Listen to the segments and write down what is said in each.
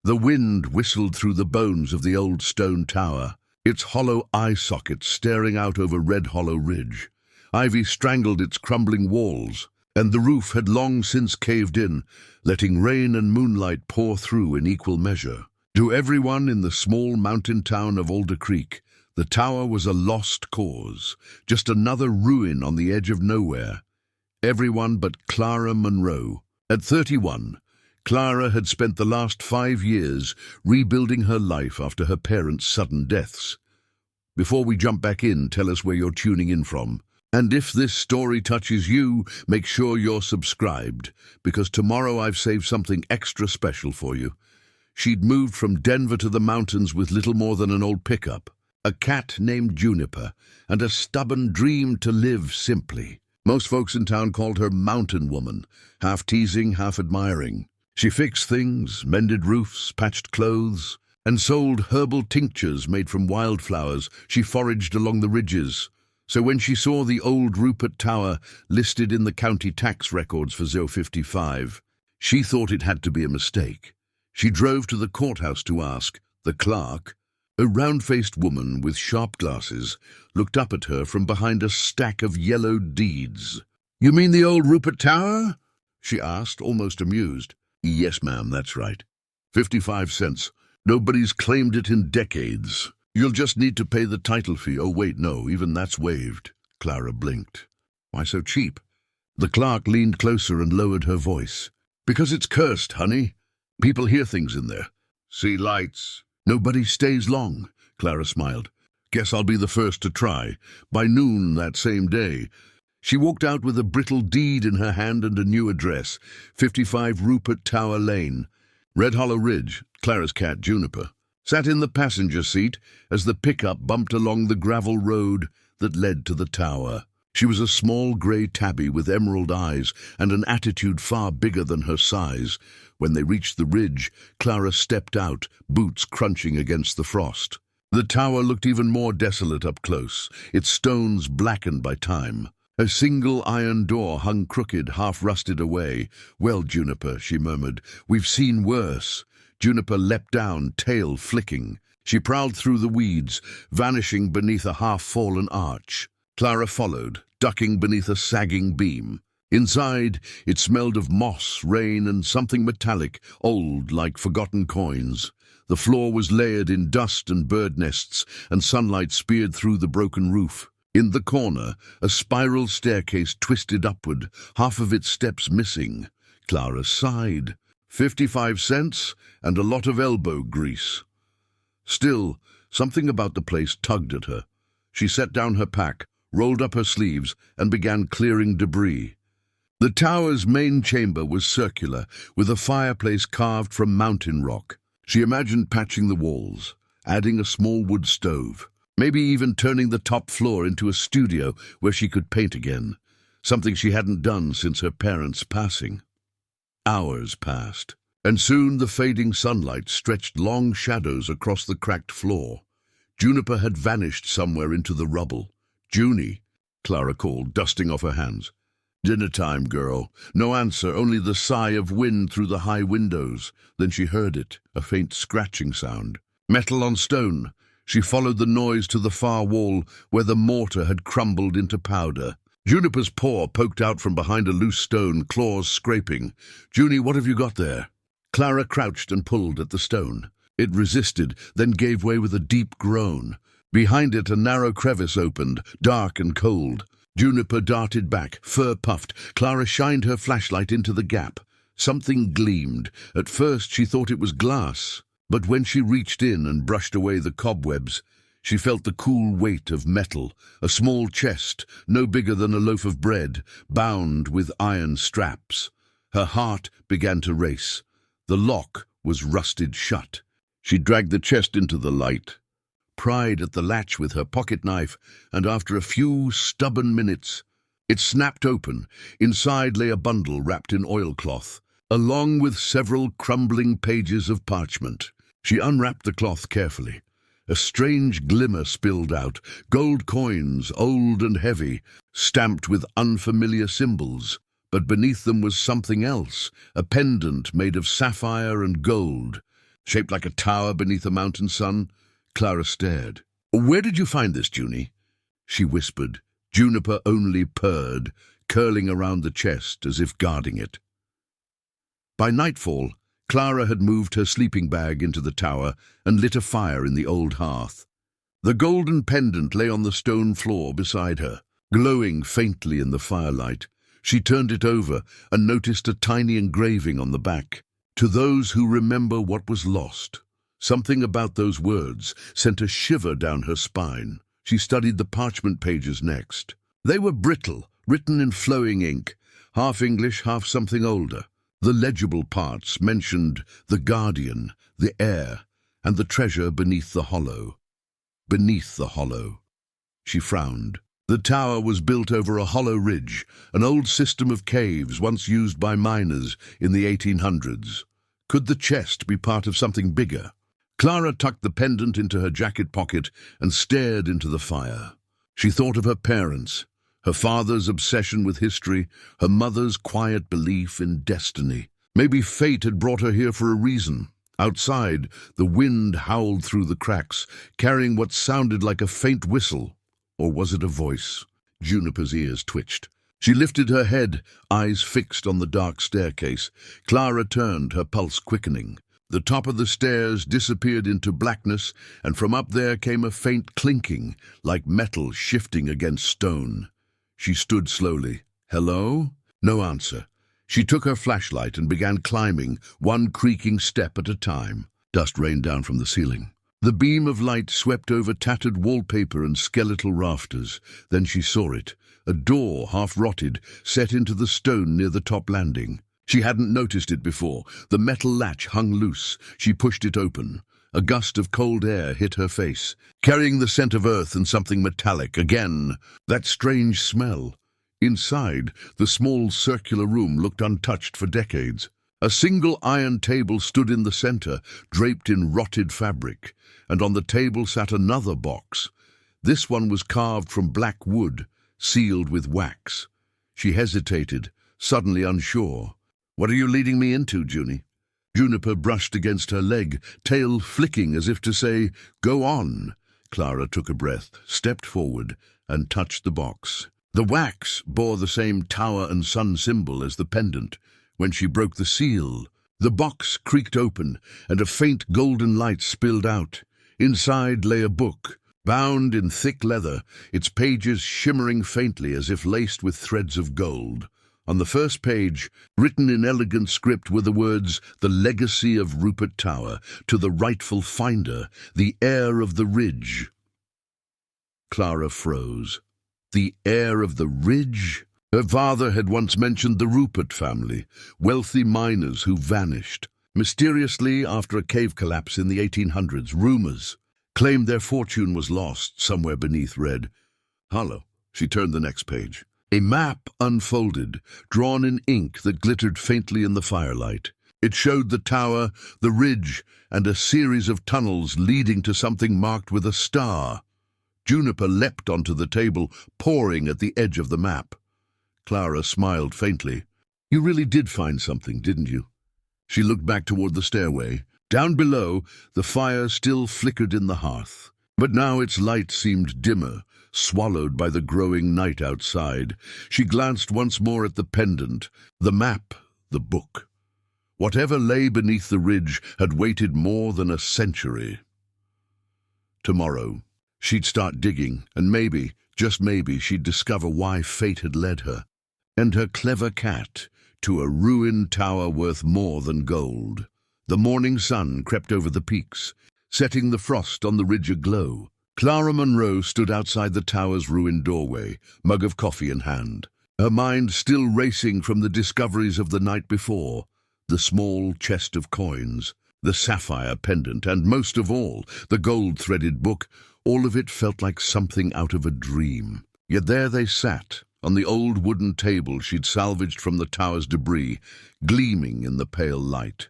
The wind whistled through the bones of the old stone tower, its hollow eye sockets staring out over Red Hollow Ridge. Ivy strangled its crumbling walls, and the roof had long since caved in, letting rain and moonlight pour through in equal measure. To everyone in the small mountain town of Alder Creek, the tower was a lost cause, just another ruin on the edge of nowhere. Everyone but Clara Monroe. At 31, Clara had spent the last 5 years rebuilding her life after her parents' sudden deaths. Before we jump back in, tell us where you're tuning in from. And if this story touches you, make sure you're subscribed, because tomorrow I've saved something extra special for you. She'd moved from Denver to the mountains with little more than an old pickup, a cat named Juniper, and a stubborn dream to live simply. Most folks in town called her Mountain Woman, half teasing, half admiring. She fixed things, mended roofs, patched clothes, and sold herbal tinctures made from wildflowers she foraged along the ridges. So when she saw the old Rupert Tower listed in the county tax records for 055, she thought it had to be a mistake. She drove to the courthouse to ask. The clerk, a round-faced woman with sharp glasses, looked up at her from behind a stack of yellowed deeds. "You mean the old Rupert Tower?" she asked, almost amused. "Yes, ma'am, that's right. 55 cents. Nobody's claimed it in decades. You'll just need to pay the title fee." "Oh, wait, no, even that's waived." Clara blinked. "Why so cheap?" The clerk leaned closer and lowered her voice. "Because it's cursed, honey. People hear things in there. See lights. Nobody stays long." Clara smiled. "Guess I'll be the first to try." By noon that same day, she walked out with a brittle deed in her hand and a new address, 55 Rupert Tower Lane. Red Hollow Ridge. Clara's cat, Juniper, sat in the passenger seat as the pickup bumped along the gravel road that led to the tower. She was a small grey tabby with emerald eyes and an attitude far bigger than her size. When they reached the ridge, Clara stepped out, boots crunching against the frost. The tower looked even more desolate up close, its stones blackened by time. A single iron door hung crooked, half-rusted away. "Well, Juniper," she murmured, "we've seen worse." Juniper leapt down, tail flicking. She prowled through the weeds, vanishing beneath a half-fallen arch. Clara followed, ducking beneath a sagging beam. Inside, it smelled of moss, rain, and something metallic, old like forgotten coins. The floor was layered in dust and bird nests, and sunlight speared through the broken roof. In the corner, a spiral staircase twisted upward, half of its steps missing. Clara sighed. 55 cents and a lot of elbow grease. Still, something about the place tugged at her. She set down her pack, rolled up her sleeves, and began clearing debris. The tower's main chamber was circular, with a fireplace carved from mountain rock. She imagined patching the walls, adding a small wood stove, maybe even turning the top floor into a studio where she could paint again, something she hadn't done since her parents' passing. Hours passed, and soon the fading sunlight stretched long shadows across the cracked floor. Juniper had vanished somewhere into the rubble. "Junie," Clara called, dusting off her hands. "Dinner time, girl." No answer, only the sigh of wind through the high windows. Then she heard it, a faint scratching sound. Metal on stone. She followed the noise to the far wall where the mortar had crumbled into powder. Juniper's paw poked out from behind a loose stone, claws scraping. "Junie, what have you got there?" Clara crouched and pulled at the stone. It resisted, then gave way with a deep groan. Behind it, a narrow crevice opened, dark and cold. Juniper darted back, fur puffed. Clara shined her flashlight into the gap. Something gleamed. At first she thought it was glass, but when she reached in and brushed away the cobwebs, she felt the cool weight of metal, a small chest, no bigger than a loaf of bread, bound with iron straps. Her heart began to race. The lock was rusted shut. She dragged the chest into the light, pried at the latch with her pocket knife, and after a few stubborn minutes, it snapped open. Inside lay a bundle wrapped in oilcloth, along with several crumbling pages of parchment. She unwrapped the cloth carefully. A strange glimmer spilled out, gold coins, old and heavy, stamped with unfamiliar symbols. But beneath them was something else, a pendant made of sapphire and gold. shaped like a tower beneath a mountain sun. Clara stared. "Where did you find this, Junie?" she whispered. Juniper only purred, curling around the chest as if guarding it. By nightfall, Clara had moved her sleeping bag into the tower and lit a fire in the old hearth. The golden pendant lay on the stone floor beside her, glowing faintly in the firelight. She turned it over and noticed a tiny engraving on the back. "To those who remember what was lost." Something about those words sent a shiver down her spine. She studied the parchment pages next. They were brittle, written in flowing ink, half English, half something older. The legible parts mentioned the guardian, the heir, and the treasure beneath the hollow. Beneath the hollow. She frowned. The tower was built over a hollow ridge, an old system of caves once used by miners in the 1800s. Could the chest be part of something bigger? Clara tucked the pendant into her jacket pocket and stared into the fire. She thought of her parents, her father's obsession with history, her mother's quiet belief in destiny. Maybe fate had brought her here for a reason. Outside, the wind howled through the cracks, carrying what sounded like a faint whistle. Or was it a voice? Juniper's ears twitched. She lifted her head, eyes fixed on the dark staircase. Clara turned, her pulse quickening. The top of the stairs disappeared into blackness, and from up there came a faint clinking, like metal shifting against stone. She stood slowly. "Hello?" No answer. She took her flashlight and began climbing, one creaking step at a time. Dust rained down from the ceiling. The beam of light swept over tattered wallpaper and skeletal rafters. Then she saw it, a door, half-rotted, set into the stone near the top landing. She hadn't noticed it before. The metal latch hung loose. She pushed it open. A gust of cold air hit her face, carrying the scent of earth and something metallic. Again, that strange smell. Inside, the small circular room looked untouched for decades. A single iron table stood in the center, draped in rotted fabric, and on the table sat another box. This one was carved from black wood, sealed with wax. She hesitated, suddenly unsure. "What are you leading me into, Junie?" Juniper brushed against her leg, tail flicking as if to say, "Go on." Clara took a breath, stepped forward, and touched the box. The wax bore the same tower and sun symbol as the pendant. When she broke the seal, the box creaked open, and a faint golden light spilled out. Inside lay a book, bound in thick leather, its pages shimmering faintly as if laced with threads of gold. On the first page, written in elegant script, were the words, "The legacy of Rupert Tower, to the rightful finder, the heir of the ridge." Clara froze. The heir of the ridge? Her father had once mentioned the Rupert family, wealthy miners who vanished. Mysteriously, after a cave collapse in the 1800s, rumors claimed their fortune was lost somewhere beneath red hollow. She turned the next page. A map unfolded, drawn in ink that glittered faintly in the firelight. It showed the tower, the ridge, and a series of tunnels leading to something marked with a star. Juniper leapt onto the table, pawing at the edge of the map. Clara smiled faintly. "You really did find something, didn't you?" She looked back toward the stairway. Down below, the fire still flickered in the hearth, but now its light seemed dimmer, swallowed by the growing night outside. She glanced once more at the pendant, the map, the book. Whatever lay beneath the ridge had waited more than a century. Tomorrow, she'd start digging, and maybe, just maybe, she'd discover why fate had led her, and her clever cat, to a ruined tower worth more than gold. The morning sun crept over the peaks, setting the frost on the ridge aglow. Clara Monroe stood outside the tower's ruined doorway, mug of coffee in hand, her mind still racing from the discoveries of the night before, the small chest of coins, the sapphire pendant, and most of all, the gold-threaded book. All of it felt like something out of a dream. Yet there they sat, on the old wooden table she'd salvaged from the tower's debris, gleaming in the pale light.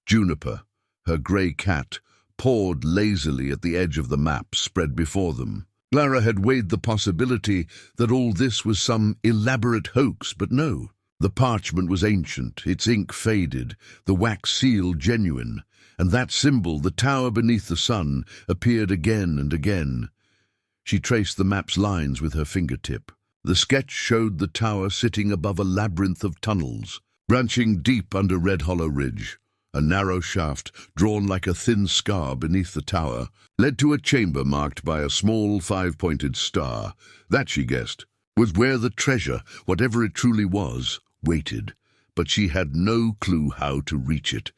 Juniper, her grey cat, pawed lazily at the edge of the map spread before them. Clara had weighed the possibility that all this was some elaborate hoax, but no. The parchment was ancient, its ink faded, the wax seal genuine, And that symbol, the tower beneath the sun, appeared again and again. She traced the map's lines with her fingertip. The sketch showed the tower sitting above a labyrinth of tunnels, branching deep under Red Hollow Ridge. A narrow shaft, drawn like a thin scar beneath the tower, led to a chamber marked by a small five-pointed star. That, she guessed, was where the treasure, whatever it truly was, waited. But she had no clue how to reach it.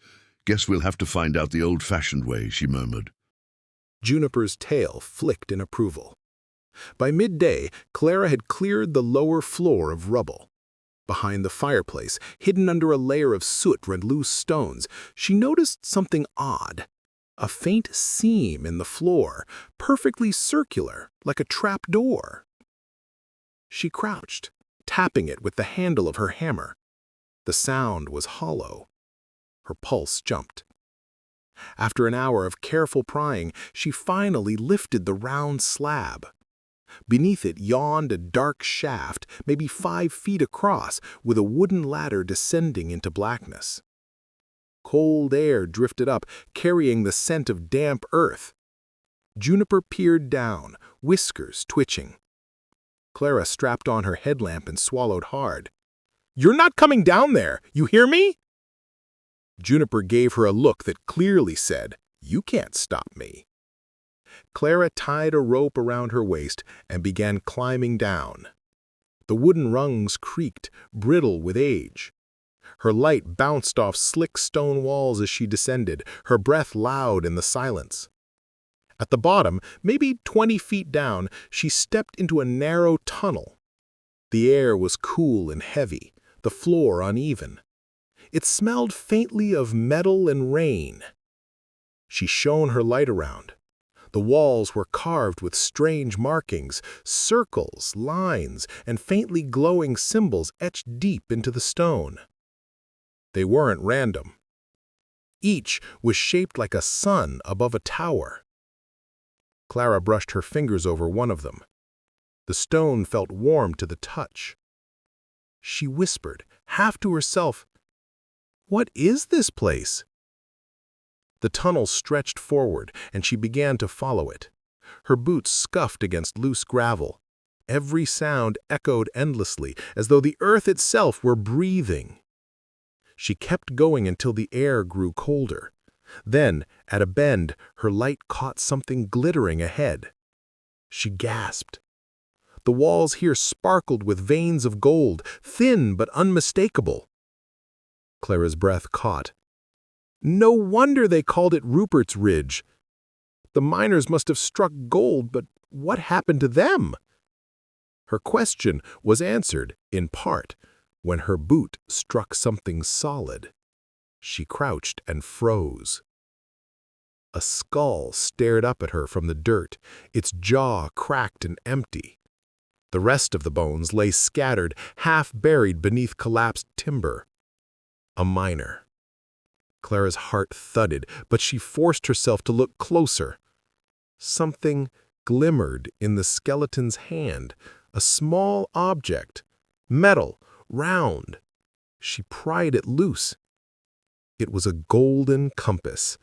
"Guess we'll have to find out the old-fashioned way," she murmured. Juniper's tail flicked in approval. By midday, Clara had cleared the lower floor of rubble. Behind the fireplace, hidden under a layer of soot and loose stones, she noticed something odd. A faint seam in the floor, perfectly circular, like a trap door. She crouched, tapping it with the handle of her hammer. The sound was hollow. Her pulse jumped. After an hour of careful prying, she finally lifted the round slab. Beneath it yawned a dark shaft, maybe 5 feet across, with a wooden ladder descending into blackness. Cold air drifted up, carrying the scent of damp earth. Juniper peered down, whiskers twitching. Clara strapped on her headlamp and swallowed hard. "You're not coming down there, you hear me?" Juniper gave her a look that clearly said, "You can't stop me." Clara tied a rope around her waist and began climbing down. The wooden rungs creaked, brittle with age. Her light bounced off slick stone walls as she descended, her breath loud in the silence. At the bottom, maybe 20 feet down, she stepped into a narrow tunnel. The air was cool and heavy, the floor uneven. It smelled faintly of metal and rain. She shone her light around. The walls were carved with strange markings, circles, lines, and faintly glowing symbols etched deep into the stone. They weren't random. Each was shaped like a sun above a tower. Clara brushed her fingers over one of them. The stone felt warm to the touch. She whispered, half to herself, "What is this place?" The tunnel stretched forward, and she began to follow it. Her boots scuffed against loose gravel. Every sound echoed endlessly, as though the earth itself were breathing. She kept going until the air grew colder. Then, at a bend, her light caught something glittering ahead. She gasped. The walls here sparkled with veins of gold, thin but unmistakable. Clara's breath caught. No wonder they called it Rupert's Ridge. The miners must have struck gold, but what happened to them? Her question was answered, in part, when her boot struck something solid. She crouched and froze. A skull stared up at her from the dirt, its jaw cracked and empty. The rest of the bones lay scattered, half buried beneath collapsed timber. A miner. Clara's heart thudded, but she forced herself to look closer. Something glimmered in the skeleton's hand, a small object, metal, round. She pried it loose. It was a golden compass,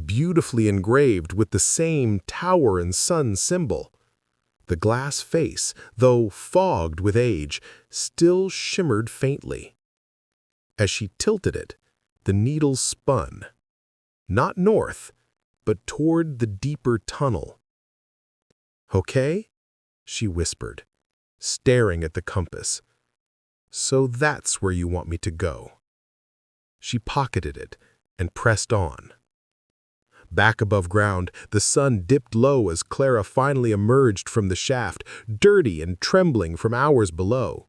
beautifully engraved with the same tower and sun symbol. The glass face, though fogged with age, still shimmered faintly. As she tilted it, the needle spun, not north, but toward the deeper tunnel. "Okay?" she whispered, staring at the compass. "So that's where you want me to go." She pocketed it and pressed on. Back above ground, the sun dipped low as Clara finally emerged from the shaft, dirty and trembling from hours below.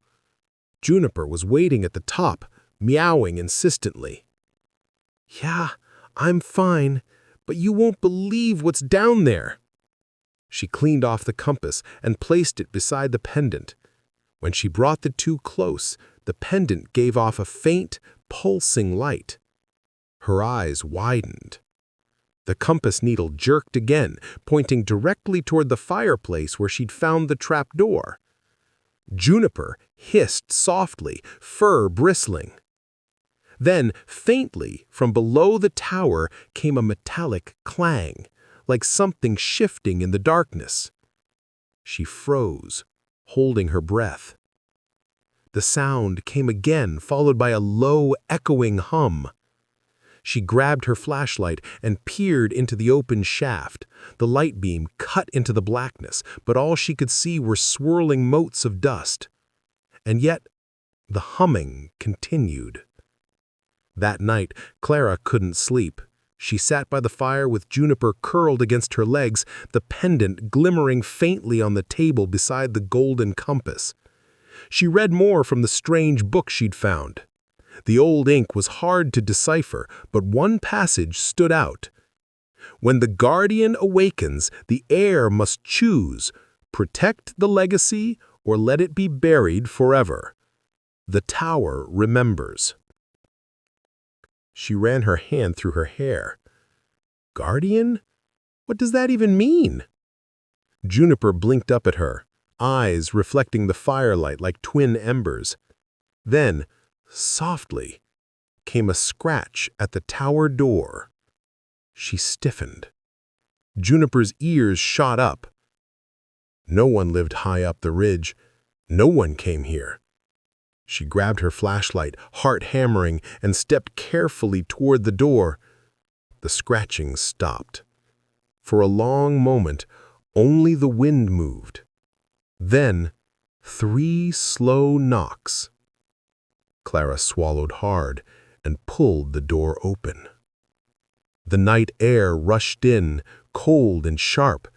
Juniper was waiting at the top, meowing insistently. "Yeah, I'm fine, but you won't believe what's down there." She cleaned off the compass and placed it beside the pendant. When she brought the two close, the pendant gave off a faint, pulsing light. Her eyes widened. The compass needle jerked again, pointing directly toward the fireplace where she'd found the trapdoor. Juniper hissed softly, fur bristling. Then, faintly, from below the tower came a metallic clang, like something shifting in the darkness. She froze, holding her breath. The sound came again, followed by a low, echoing hum. She grabbed her flashlight and peered into the open shaft. The light beam cut into the blackness, but all she could see were swirling motes of dust. And yet, the humming continued. That night, Clara couldn't sleep. She sat by the fire with Juniper curled against her legs, the pendant glimmering faintly on the table beside the golden compass. She read more from the strange book she'd found. The old ink was hard to decipher, but one passage stood out. When the guardian awakens, the heir must choose, protect the legacy or let it be buried forever. The tower remembers. She ran her hand through her hair. Guardian? What does that even mean? Juniper blinked up at her, eyes reflecting the firelight like twin embers. Then, softly, came a scratch at the tower door. She stiffened. Juniper's ears shot up. No one lived high up the ridge. No one came here. She grabbed her flashlight, heart hammering, and stepped carefully toward the door. The scratching stopped. For a long moment, only the wind moved. Then, 3 slow knocks. Clara swallowed hard and pulled the door open. The night air rushed in, cold and sharp,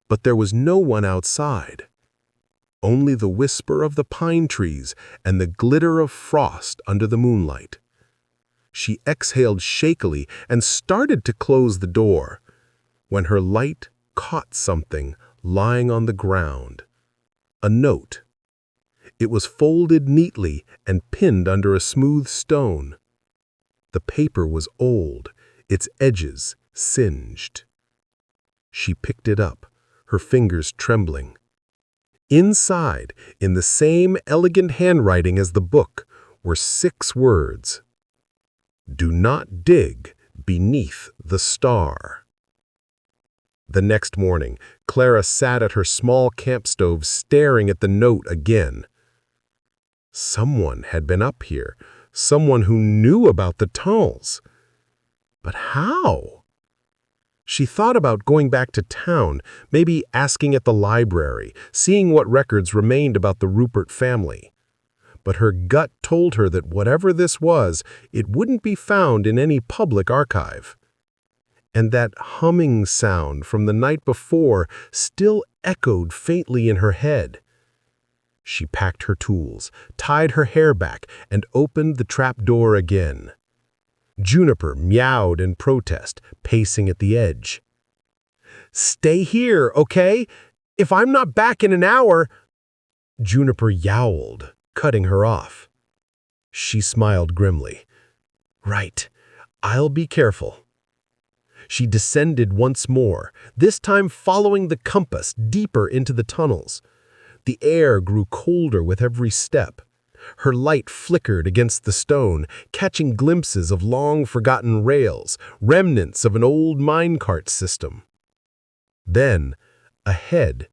but there was no one outside. Only the whisper of the pine trees and the glitter of frost under the moonlight. She exhaled shakily and started to close the door, when her light caught something lying on the ground. A note. It was folded neatly and pinned under a smooth stone. The paper was old, its edges singed. She picked it up, her fingers trembling. Inside, in the same elegant handwriting as the book, were 6 words. Do not dig beneath the star. The next morning, Clara sat at her small camp stove staring at the note again. Someone had been up here, someone who knew about the tunnels. But how? She thought about going back to town, maybe asking at the library, seeing what records remained about the Rupert family. But her gut told her that whatever this was, it wouldn't be found in any public archive. And that humming sound from the night before still echoed faintly in her head. She packed her tools, tied her hair back, and opened the trap door again. Juniper meowed in protest, pacing at the edge. Stay here, okay? If I'm not back in an hour... Juniper yowled, cutting her off. She smiled grimly. Right, I'll be careful. She descended once more, this time following the compass deeper into the tunnels. The air grew colder with every step. Her light flickered against the stone, catching glimpses of long-forgotten rails, remnants of an old minecart system. Then, ahead,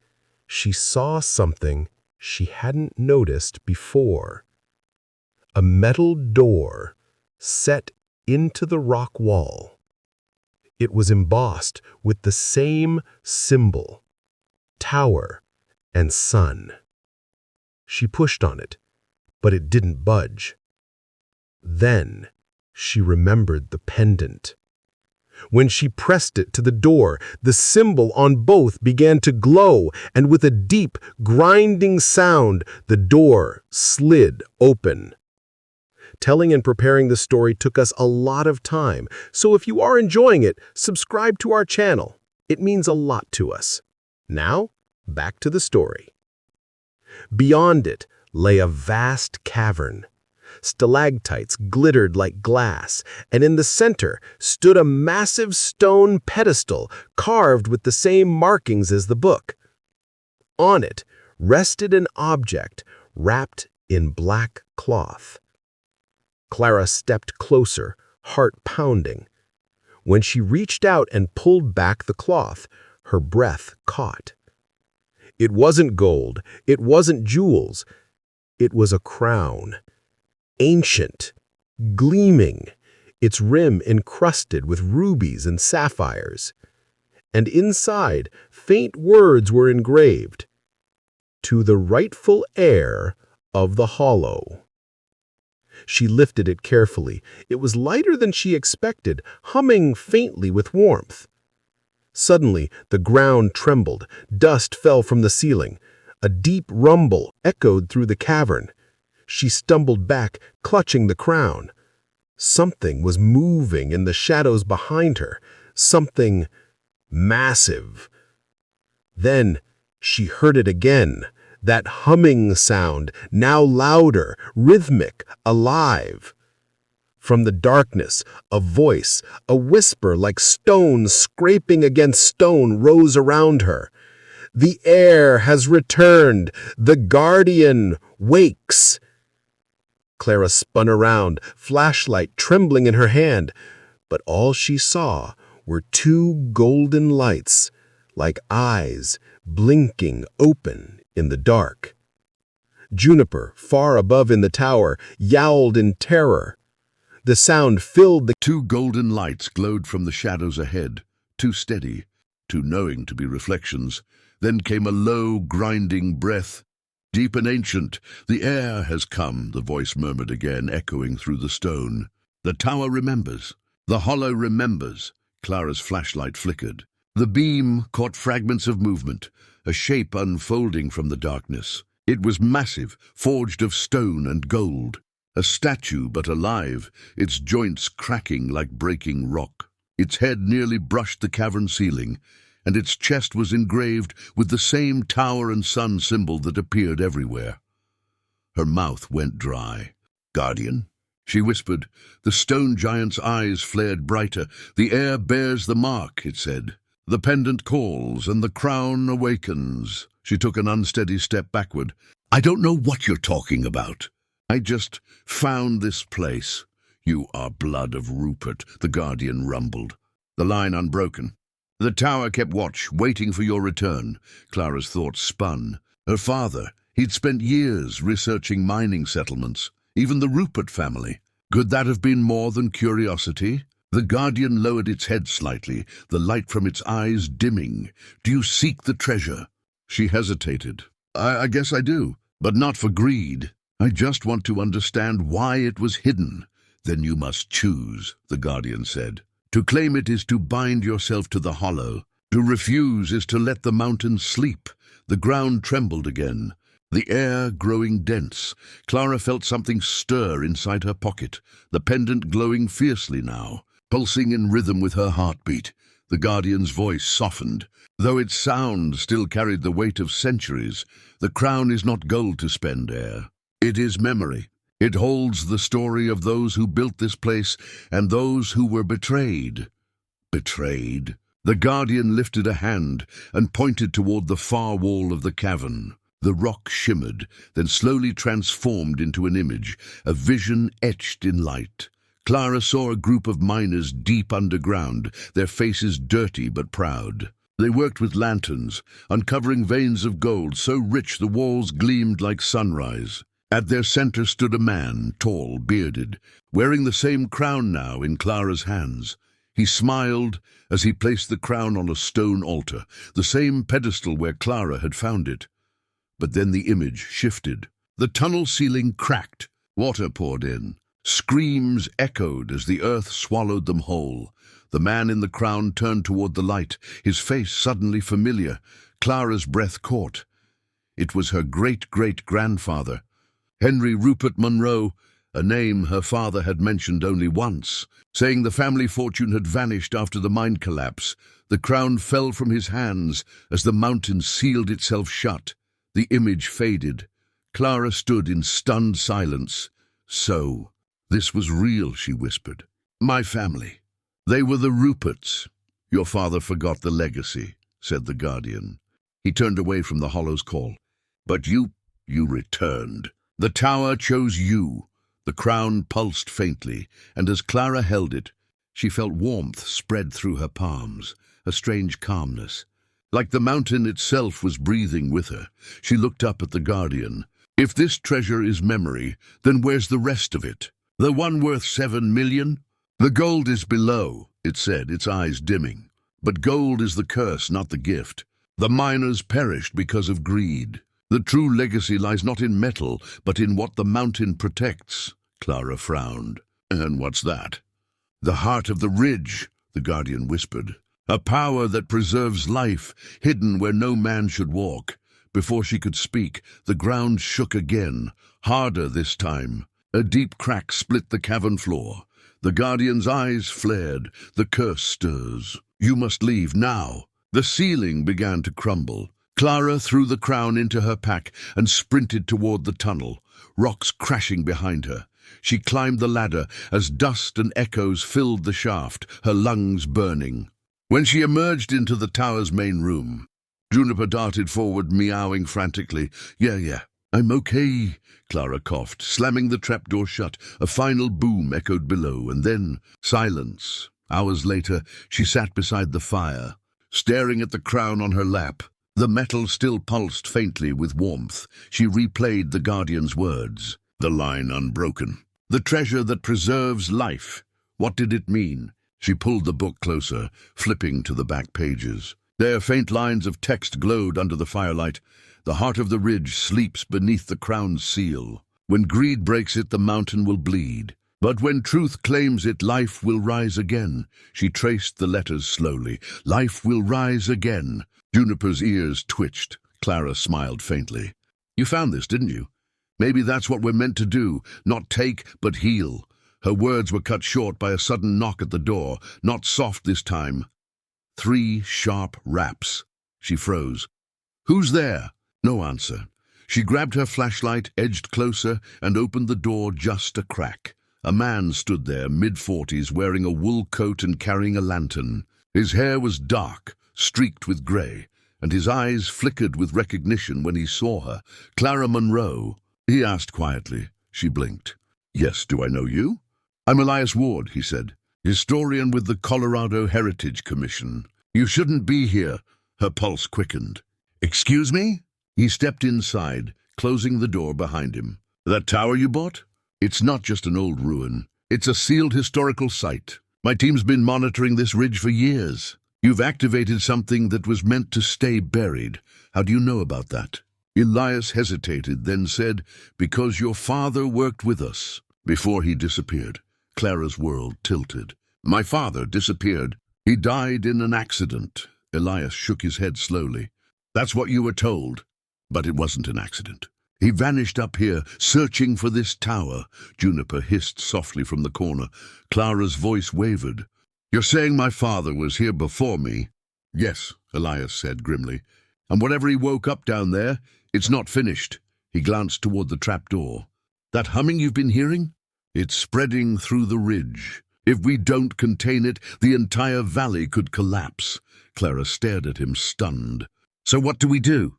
she saw something she hadn't noticed before. A metal door set into the rock wall. It was embossed with the same symbol, tower and sun. She pushed on it, but it didn't budge. Then she remembered the pendant. When she pressed it to the door, the symbol on both began to glow, and with a deep, grinding sound, the door slid open. Telling and preparing the story took us a lot of time, so if you are enjoying it, subscribe to our channel. It means a lot to us. Now, back to the story. Beyond it lay a vast cavern. Stalactites glittered like glass, and in the center stood a massive stone pedestal carved with the same markings as the book. On it rested an object wrapped in black cloth. Clara stepped closer, heart pounding. When she reached out and pulled back the cloth, her breath caught. It wasn't gold, it wasn't jewels. It was a crown. Ancient, gleaming, its rim encrusted with rubies and sapphires. And inside, faint words were engraved. To the rightful heir of the hollow. She lifted it carefully. It was lighter than she expected, humming faintly with warmth. Suddenly, the ground trembled. Dust fell from the ceiling. A deep rumble echoed through the cavern. She stumbled back, clutching the crown. Something was moving in the shadows behind her. Something massive. Then she heard it again. That humming sound, now louder, rhythmic, alive. From the darkness, a voice, a whisper like stone scraping against stone rose around her. The heir has returned. The guardian wakes. Clara spun around, flashlight trembling in her hand, but all she saw were two golden lights, like eyes blinking open in the dark. Juniper, far above in the tower, yowled in terror. The sound filled the... Two golden lights glowed from the shadows ahead, too steady, too knowing to be reflections. Then came a low, grinding breath. Deep and ancient, the heir has come, the voice murmured again, echoing through the stone. The tower remembers. The hollow remembers. Clara's flashlight flickered. The beam caught fragments of movement, a shape unfolding from the darkness. It was massive, forged of stone and gold. A statue but alive, its joints cracking like breaking rock. Its head nearly brushed the cavern ceiling, and its chest was engraved with the same tower and sun symbol that appeared everywhere. Her mouth went dry. "Guardian?" she whispered. The stone giant's eyes flared brighter. "The heir bears the mark," it said. "The pendant calls, and the crown awakens." She took an unsteady step backward. "I don't know what you're talking about. I just found this place." "You are blood of Rupert," the guardian rumbled, the line unbroken. "The tower kept watch, waiting for your return." Clara's thoughts spun. Her father, he'd spent years researching mining settlements, even the Rupert family. Could that have been more than curiosity? The guardian lowered its head slightly, the light from its eyes dimming. "Do you seek the treasure?" She hesitated. I guess I do, but not for greed. I just want to understand why it was hidden." "Then you must choose," the guardian said. "To claim it is to bind yourself to the hollow. To refuse is to let the mountains sleep." The ground trembled again, the air growing dense. Clara felt something stir inside her pocket, the pendant glowing fiercely now, pulsing in rhythm with her heartbeat. The guardian's voice softened. "Though its sound still carried the weight of centuries, the crown is not gold to spend, heir. It is memory. It holds the story of those who built this place and those who were betrayed." Betrayed? The guardian lifted a hand and pointed toward the far wall of the cavern. The rock shimmered, then slowly transformed into an image, a vision etched in light. Clara saw a group of miners deep underground, their faces dirty but proud. They worked with lanterns, uncovering veins of gold so rich the walls gleamed like sunrise. At their center stood a man, tall, bearded, wearing the same crown now in Clara's hands. He smiled as he placed the crown on a stone altar, the same pedestal where Clara had found it. But then the image shifted. The tunnel ceiling cracked. Water poured in. Screams echoed as the earth swallowed them whole. The man in the crown turned toward the light, his face suddenly familiar. Clara's breath caught. It was her great-great-grandfather, Henry Rupert Monroe, a name her father had mentioned only once. Saying the family fortune had vanished after the mine collapse, the crown fell from his hands as the mountain sealed itself shut. The image faded. Clara stood in stunned silence. "So, this was real," she whispered. "My family. They were the Ruperts." "Your father forgot the legacy," said the guardian. He turned away from the hollow's call. "But you returned. The tower chose you." The crown pulsed faintly, and as Clara held it, she felt warmth spread through her palms, a strange calmness. Like the mountain itself was breathing with her. She looked up at the Guardian. If this treasure is memory, then where's the rest of it? The one worth 7 million? The gold is below, it said, its eyes dimming. But gold is the curse, not the gift. The miners perished because of greed. The true legacy lies not in metal, but in what the mountain protects. Clara frowned. And what's that? The heart of the ridge, the Guardian whispered. A power that preserves life, hidden where no man should walk. Before she could speak, the ground shook again, harder this time. A deep crack split the cavern floor. The Guardian's eyes flared. The curse stirs. You must leave now. The ceiling began to crumble. Clara threw the crown into her pack and sprinted toward the tunnel, rocks crashing behind her. She climbed the ladder as dust and echoes filled the shaft, her lungs burning. When she emerged into the tower's main room, Juniper darted forward, meowing frantically. Yeah, I'm okay, Clara coughed, slamming the trapdoor shut. A final boom echoed below, and then silence. Hours later, she sat beside the fire, staring at the crown on her lap. The metal still pulsed faintly with warmth. She replayed the Guardian's words, the line unbroken. The treasure that preserves life. What did it mean? She pulled the book closer, flipping to the back pages. There, faint lines of text glowed under the firelight. The heart of the ridge sleeps beneath the crown's seal. When greed breaks it, the mountain will bleed. But when truth claims it, life will rise again. She traced the letters slowly. Life will rise again. Juniper's ears twitched. Clara smiled faintly. You found this, didn't you? Maybe that's what we're meant to do, not take, but heal. Her words were cut short by a sudden knock at the door, not soft this time. 3 sharp raps. She froze. Who's there? No answer. She grabbed her flashlight, edged closer, and opened the door just a crack. A man stood there, mid-40s, wearing a wool coat and carrying a lantern. His hair was dark, streaked with grey, and his eyes flickered with recognition when he saw her. Clara Monroe, he asked quietly. She blinked. Yes, do I know you? I'm Elias Ward, he said, historian with the Colorado Heritage Commission. You shouldn't be here. Her pulse quickened. Excuse me? He stepped inside, closing the door behind him. That tower you bought? It's not just an old ruin. It's a sealed historical site. My team's been monitoring this ridge for years. You've activated something that was meant to stay buried. How do you know about that? Elias hesitated, then said, because your father worked with us. Before he disappeared, Clara's world tilted. My father disappeared. He died in an accident. Elias shook his head slowly. That's what you were told. But it wasn't an accident. He vanished up here, searching for this tower. Juniper hissed softly from the corner. Clara's voice wavered. You're saying my father was here before me? Yes, Elias said grimly. And whatever he woke up down there, it's not finished. He glanced toward the trapdoor. That humming you've been hearing? It's spreading through the ridge. If we don't contain it, the entire valley could collapse. Clara stared at him, stunned. So what do we do?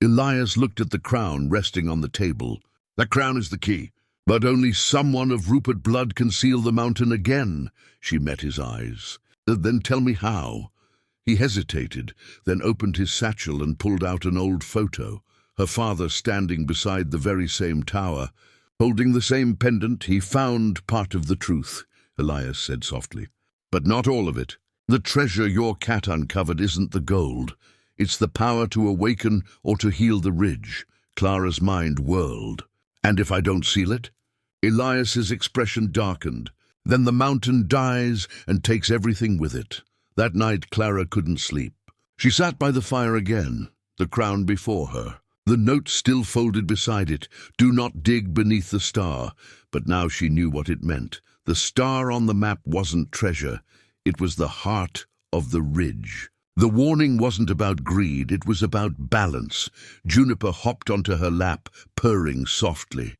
Elias looked at the crown resting on the table. That crown is the key. But only someone of Rupert blood can seal the mountain again. She met his eyes. Then tell me how. He hesitated, then opened his satchel and pulled out an old photo. Her father standing beside the very same tower. Holding the same pendant, he found part of the truth, Elias said softly. But not all of it. The treasure your cat uncovered isn't the gold. It's the power to awaken or to heal the ridge. Clara's mind whirled. And if I don't seal it? Elias's expression darkened. Then the mountain dies and takes everything with it. That night Clara couldn't sleep. She sat by the fire again, the crown before her. The note still folded beside it, do not dig beneath the star. But now she knew what it meant. The star on the map wasn't treasure. It was the heart of the ridge. The warning wasn't about greed, it was about balance. Juniper hopped onto her lap, purring softly.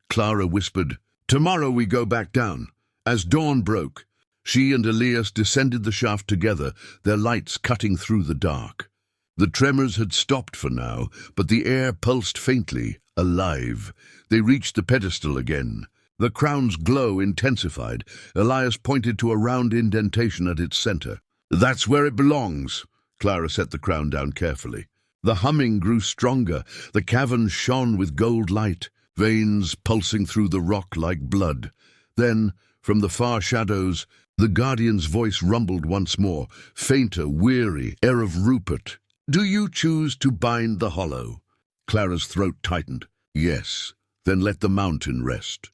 Clara whispered, Tomorrow we go back down. As dawn broke, she and Elias descended the shaft together, their lights cutting through the dark. The tremors had stopped for now, but the air pulsed faintly, alive. They reached the pedestal again. The crown's glow intensified. Elias pointed to a round indentation at its center. "That's where it belongs." Clara set the crown down carefully. The humming grew stronger. The cavern shone with gold light, veins pulsing through the rock like blood. Then, from the far shadows, the Guardian's voice rumbled once more, fainter, weary, air of Rupert. "Do you choose to bind the hollow?" Clara's throat tightened. "Yes, then let the mountain rest."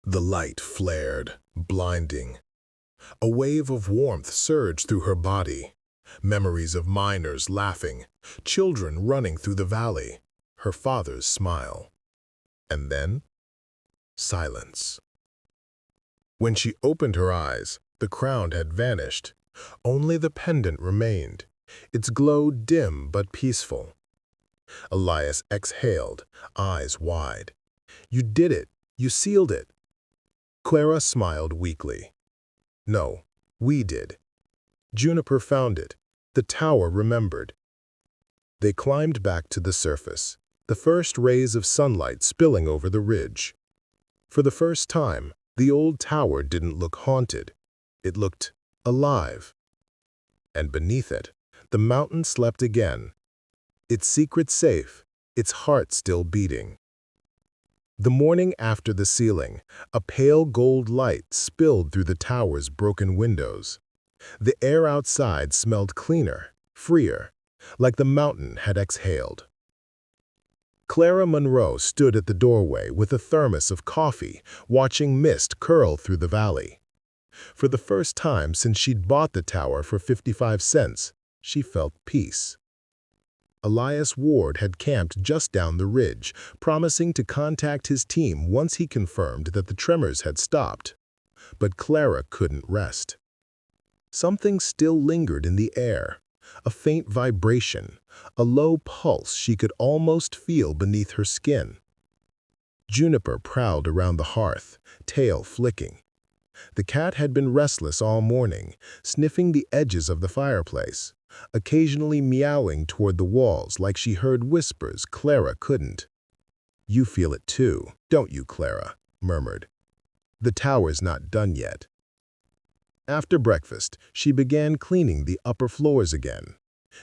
The light flared, blinding. A wave of warmth surged through her body. Memories of miners laughing, children running through the valley, her father's smile. And then, silence. When she opened her eyes, the crown had vanished. Only the pendant remained, its glow dim but peaceful. Elias exhaled, eyes wide. "You did it. You sealed it." Clara smiled weakly. "No, we did. Juniper found it. The tower remembered." They climbed back to the surface, the first rays of sunlight spilling over the ridge. For the first time, the old tower didn't look haunted. It looked alive. And beneath it, the mountain slept again, its secret safe, its heart still beating. The morning after the sealing, a pale gold light spilled through the tower's broken windows. The air outside smelled cleaner, freer, like the mountain had exhaled. Clara Monroe stood at the doorway with a thermos of coffee, watching mist curl through the valley. For the first time since she'd bought the tower for 55 cents, she felt peace. Elias Ward had camped just down the ridge, promising to contact his team once he confirmed that the tremors had stopped. But Clara couldn't rest. Something still lingered in the air, a faint vibration, a low pulse she could almost feel beneath her skin. Juniper prowled around the hearth, tail flicking. The cat had been restless all morning, sniffing the edges of the fireplace, occasionally meowing toward the walls like she heard whispers Clara couldn't. "You feel it too, don't you, Clara?" murmured. "The tower's not done yet." After breakfast, she began cleaning the upper floors again.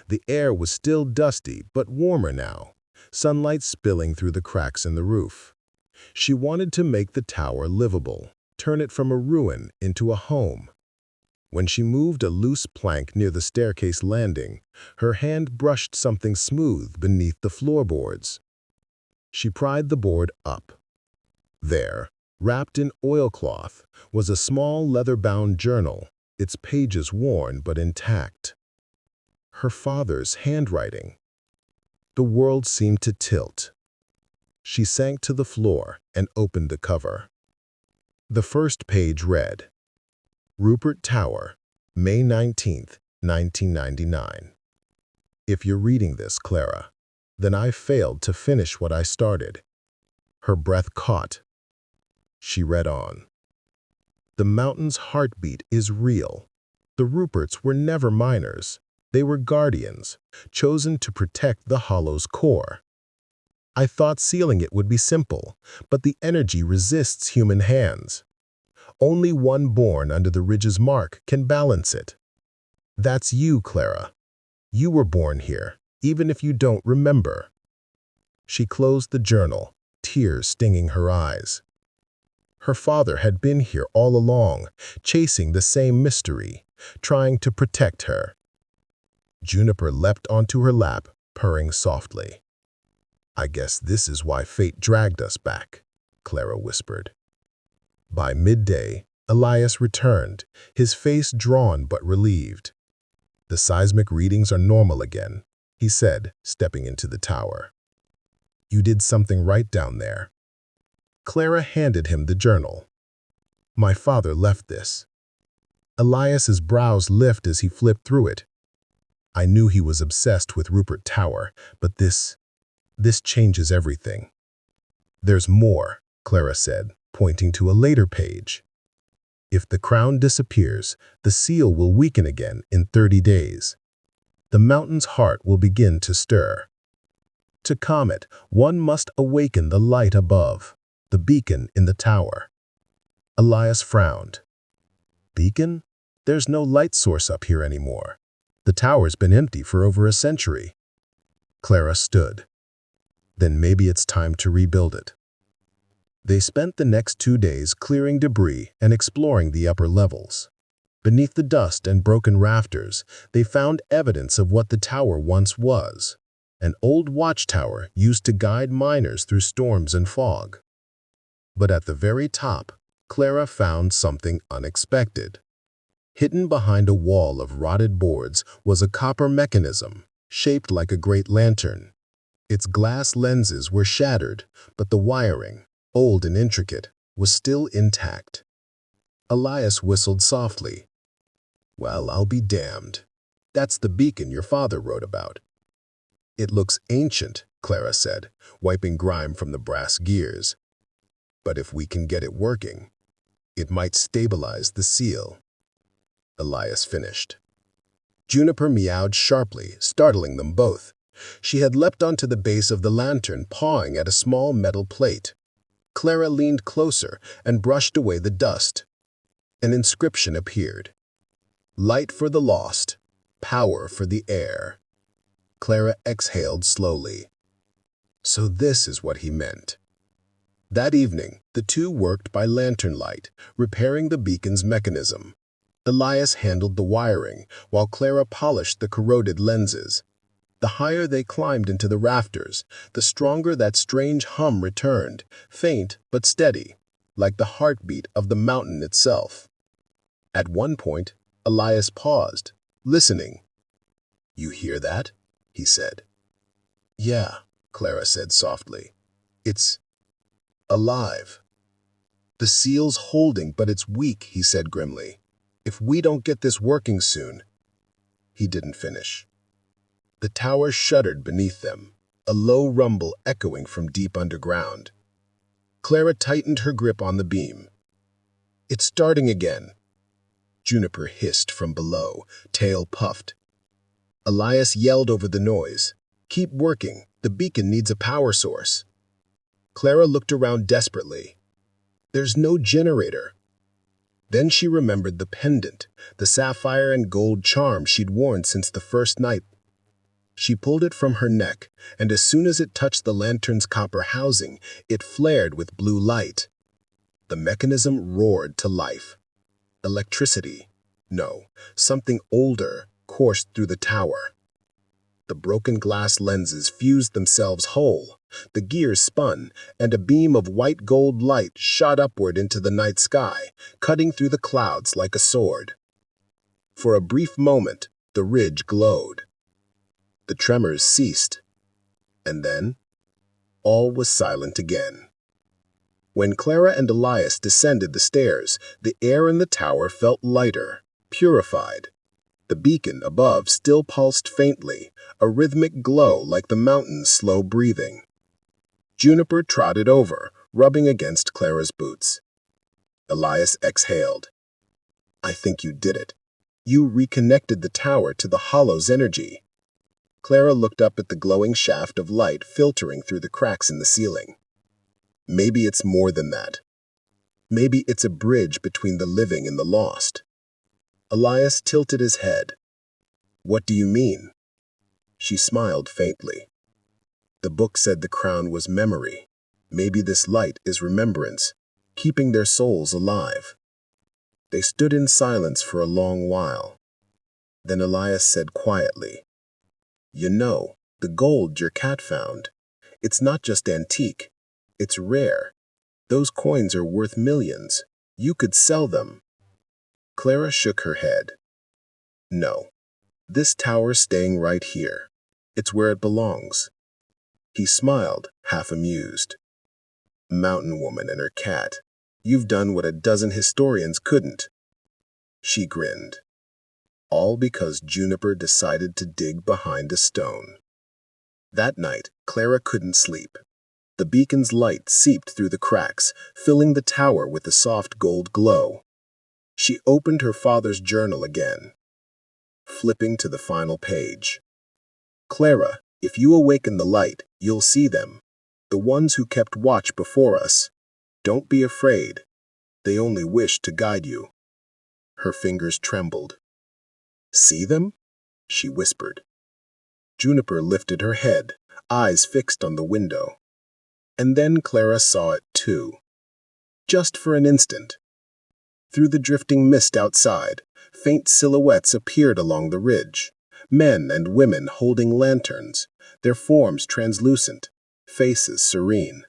The air was still dusty but warmer now, sunlight spilling through the cracks in the roof. She wanted to make the tower livable, turn it from a ruin into a home. When she moved a loose plank near the staircase landing, her hand brushed something smooth beneath the floorboards. She pried the board up. There, wrapped in oilcloth, was a small leather-bound journal, its pages worn but intact. Her father's handwriting. The world seemed to tilt. She sank to the floor and opened the cover. The first page read, "Rupert Tower, May 19th, 1999. If you're reading this, Clara, then I failed to finish what I started." Her breath caught. She read on. "The mountain's heartbeat is real. The Ruperts were never miners. They were guardians, chosen to protect the hollow's core. I thought sealing it would be simple, but the energy resists human hands. Only one born under the ridge's mark can balance it. That's you, Clara. You were born here, even if you don't remember." She closed the journal, tears stinging her eyes. Her father had been here all along, chasing the same mystery, trying to protect her. Juniper leapt onto her lap, purring softly. "I guess this is why fate dragged us back," Clara whispered. By midday, Elias returned, his face drawn but relieved. "The seismic readings are normal again," he said, stepping into the tower. "You did something right down there." Clara handed him the journal. "My father left this." Elias's brows lifted as he flipped through it. "I knew he was obsessed with Rupert Tower, but this changes everything." "There's more," Clara said, pointing to a later page. "If the crown disappears, the seal will weaken again in 30 days. The mountain's heart will begin to stir. To calm it, one must awaken the light above, the beacon in the tower. Elias frowned. Beacon? There's no light source up here anymore. The tower's been empty for over a century. Clara stood. Then maybe it's time to rebuild it. They spent the next 2 days clearing debris and exploring the upper levels. Beneath the dust and broken rafters, they found evidence of what the tower once was, an old watchtower used to guide miners through storms and fog. But at the very top, Clara found something unexpected. Hidden behind a wall of rotted boards was a copper mechanism, shaped like a great lantern. Its glass lenses were shattered, but the wiring, old and intricate, was still intact. Elias whistled softly. Well, I'll be damned. That's the beacon your father wrote about. It looks ancient, Clara said, wiping grime from the brass gears. But if we can get it working, it might stabilize the seal. Elias finished. Juniper meowed sharply, startling them both. She had leapt onto the base of the lantern, pawing at a small metal plate. Clara leaned closer and brushed away the dust. An inscription appeared. Light for the lost, power for the air. Clara exhaled slowly. So this is what he meant. That evening, the two worked by lantern light, repairing the beacon's mechanism. Elias handled the wiring, while Clara polished the corroded lenses. The higher they climbed into the rafters, the stronger that strange hum returned, faint but steady, like the heartbeat of the mountain itself. At one point, Elias paused, listening. You hear that? He said. Yeah, Clara said softly. It's alive. The seal's holding, but it's weak, he said grimly. If we don't get this working soon. He didn't finish. The tower shuddered beneath them, a low rumble echoing from deep underground. Clara tightened her grip on the beam. It's starting again. Juniper hissed from below, tail puffed. Elias yelled over the noise. Keep working. The beacon needs a power source. Clara looked around desperately. There's no generator. Then she remembered the pendant, the sapphire and gold charm she'd worn since the first night. She pulled it from her neck, and as soon as it touched the lantern's copper housing, it flared with blue light. The mechanism roared to life. Electricity. No, something older coursed through the tower. The broken glass lenses fused themselves whole. The gears spun, and a beam of white gold light shot upward into the night sky, cutting through the clouds like a sword. For a brief moment, the ridge glowed. The tremors ceased, and then all was silent again. When Clara and Elias descended the stairs, the air in the tower felt lighter, purified. The beacon above still pulsed faintly, a rhythmic glow like the mountain's slow breathing. Juniper trotted over, rubbing against Clara's boots. Elias exhaled. I think you did it. You reconnected the tower to the hollow's energy. Clara looked up at the glowing shaft of light filtering through the cracks in the ceiling. Maybe it's more than that. Maybe it's a bridge between the living and the lost. Elias tilted his head. What do you mean? She smiled faintly. The book said the crown was memory. Maybe this light is remembrance, keeping their souls alive. They stood in silence for a long while. Then Elias said quietly, You know, the gold your cat found, it's not just antique, it's rare. Those coins are worth millions. You could sell them. Clara shook her head. No, this tower's staying right here. It's where it belongs. He smiled, half amused. Mountain woman and her cat. You've done what a dozen historians couldn't. She grinned. All because Juniper decided to dig behind a stone. That night, Clara couldn't sleep. The beacon's light seeped through the cracks, filling the tower with a soft gold glow. She opened her father's journal again, flipping to the final page. Clara, if you awaken the light, you'll see them. The ones who kept watch before us. Don't be afraid. They only wish to guide you. Her fingers trembled. See them? She whispered. Juniper lifted her head, eyes fixed on the window. And then Clara saw it too. Just for an instant. Through the drifting mist outside, faint silhouettes appeared along the ridge. Men and women holding lanterns, their forms translucent, faces serene.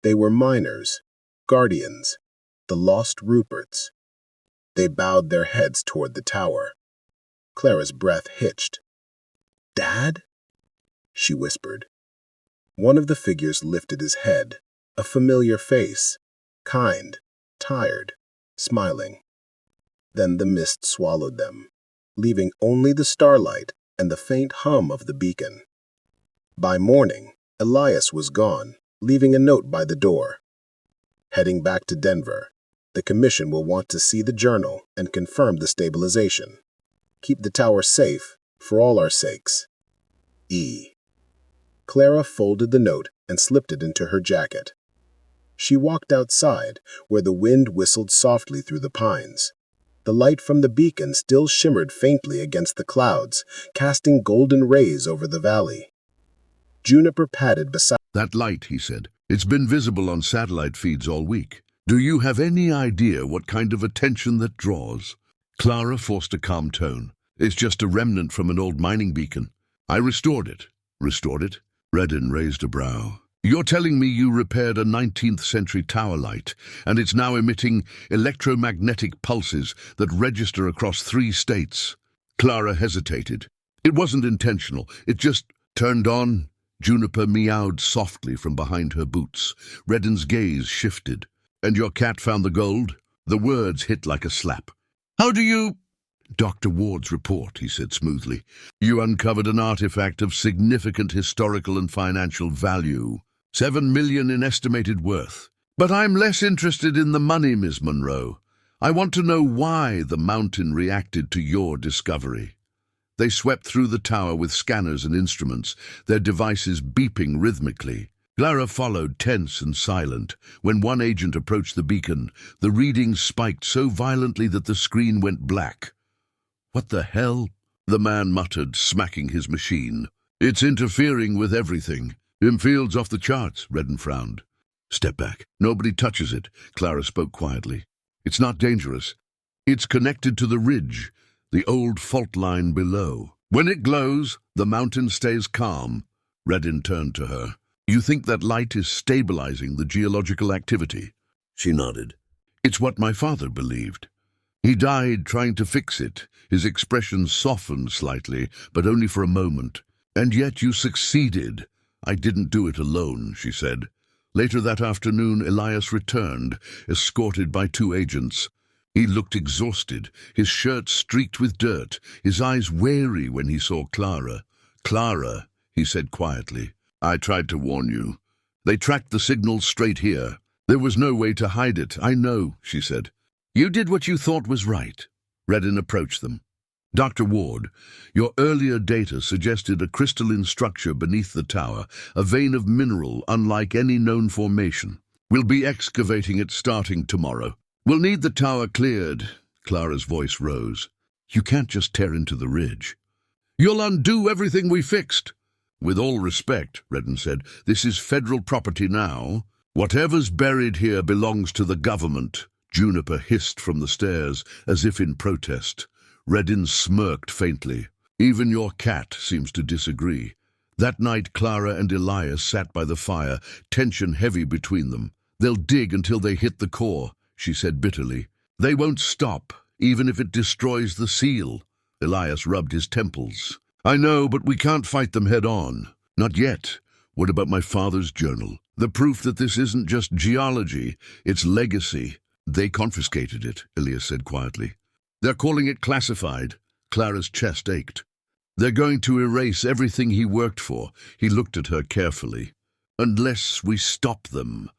They were miners, guardians, the lost Ruperts. They bowed their heads toward the tower. Clara's breath hitched. "Dad?" she whispered. One of the figures lifted his head, a familiar face, kind, tired, smiling. Then the mist swallowed them, leaving only the starlight and the faint hum of the beacon. By morning, Elias was gone, leaving a note by the door. Heading back to Denver, the commission will want to see the journal and confirm the stabilization. Keep the tower safe, for all our sakes. E. Clara folded the note and slipped it into her jacket. She walked outside, where the wind whistled softly through the pines. The light from the beacon still shimmered faintly against the clouds, casting golden rays over the valley. Juniper padded beside. "That light," he said. "It's been visible on satellite feeds all week. Do you have any idea what kind of attention that draws?" Clara forced a calm tone. "It's just a remnant from an old mining beacon. I restored it." "Restored it?" Redden raised a brow. "You're telling me you repaired a 19th century tower light, and it's now emitting electromagnetic pulses that register across 3 states? Clara hesitated. "It wasn't intentional. It just turned on." Juniper meowed softly from behind her boots. Redden's gaze shifted. "And your cat found the gold?" The words hit like a slap. "How do you—" "Dr. Ward's report," he said smoothly. "You uncovered an artifact of significant historical and financial value. 7 million in estimated worth. But I'm less interested in the money, Miss Monroe. I want to know why the mountain reacted to your discovery." They swept through the tower with scanners and instruments, their devices beeping rhythmically. Clara followed, tense and silent. When one agent approached the beacon, the readings spiked so violently that the screen went black. "What the hell?" the man muttered, smacking his machine. "It's interfering with everything. Field's off the charts," Redden frowned. "Step back. Nobody touches it," Clara spoke quietly. "It's not dangerous. It's connected to the ridge, the old fault line below. When it glows, the mountain stays calm." Redden turned to her. "You think that light is stabilizing the geological activity?" She nodded. "It's what my father believed. He died trying to fix it." His expression softened slightly, but only for a moment. "And yet you succeeded." "I didn't do it alone," she said. Later that afternoon, Elias returned, escorted by 2 agents. He looked exhausted, his shirt streaked with dirt, his eyes wary when he saw Clara. "Clara," he said quietly, "I tried to warn you. They tracked the signal straight here. There was no way to hide it." "I know," she said. "You did what you thought was right." Redden approached them. "Dr. Ward, your earlier data suggested a crystalline structure beneath the tower, a vein of mineral unlike any known formation. We'll be excavating it starting tomorrow. We'll need the tower cleared." Clara's voice rose. "You can't just tear into the ridge." "You'll undo everything we fixed." "With all respect," Redden said, "this is federal property now. Whatever's buried here belongs to the government." Juniper hissed from the stairs, as if in protest. Redden smirked faintly. "Even your cat seems to disagree." That night, Clara and Elias sat by the fire, tension heavy between them. "They'll dig until they hit the core," she said bitterly. "They won't stop, even if it destroys the seal." Elias rubbed his temples. "I know, but we can't fight them head-on. Not yet. What about my father's journal? The proof that this isn't just geology, it's legacy." "They confiscated it," Elias said quietly. "They're calling it classified." Clara's chest ached. "They're going to erase everything he worked for." He looked at her carefully. "Unless we stop them."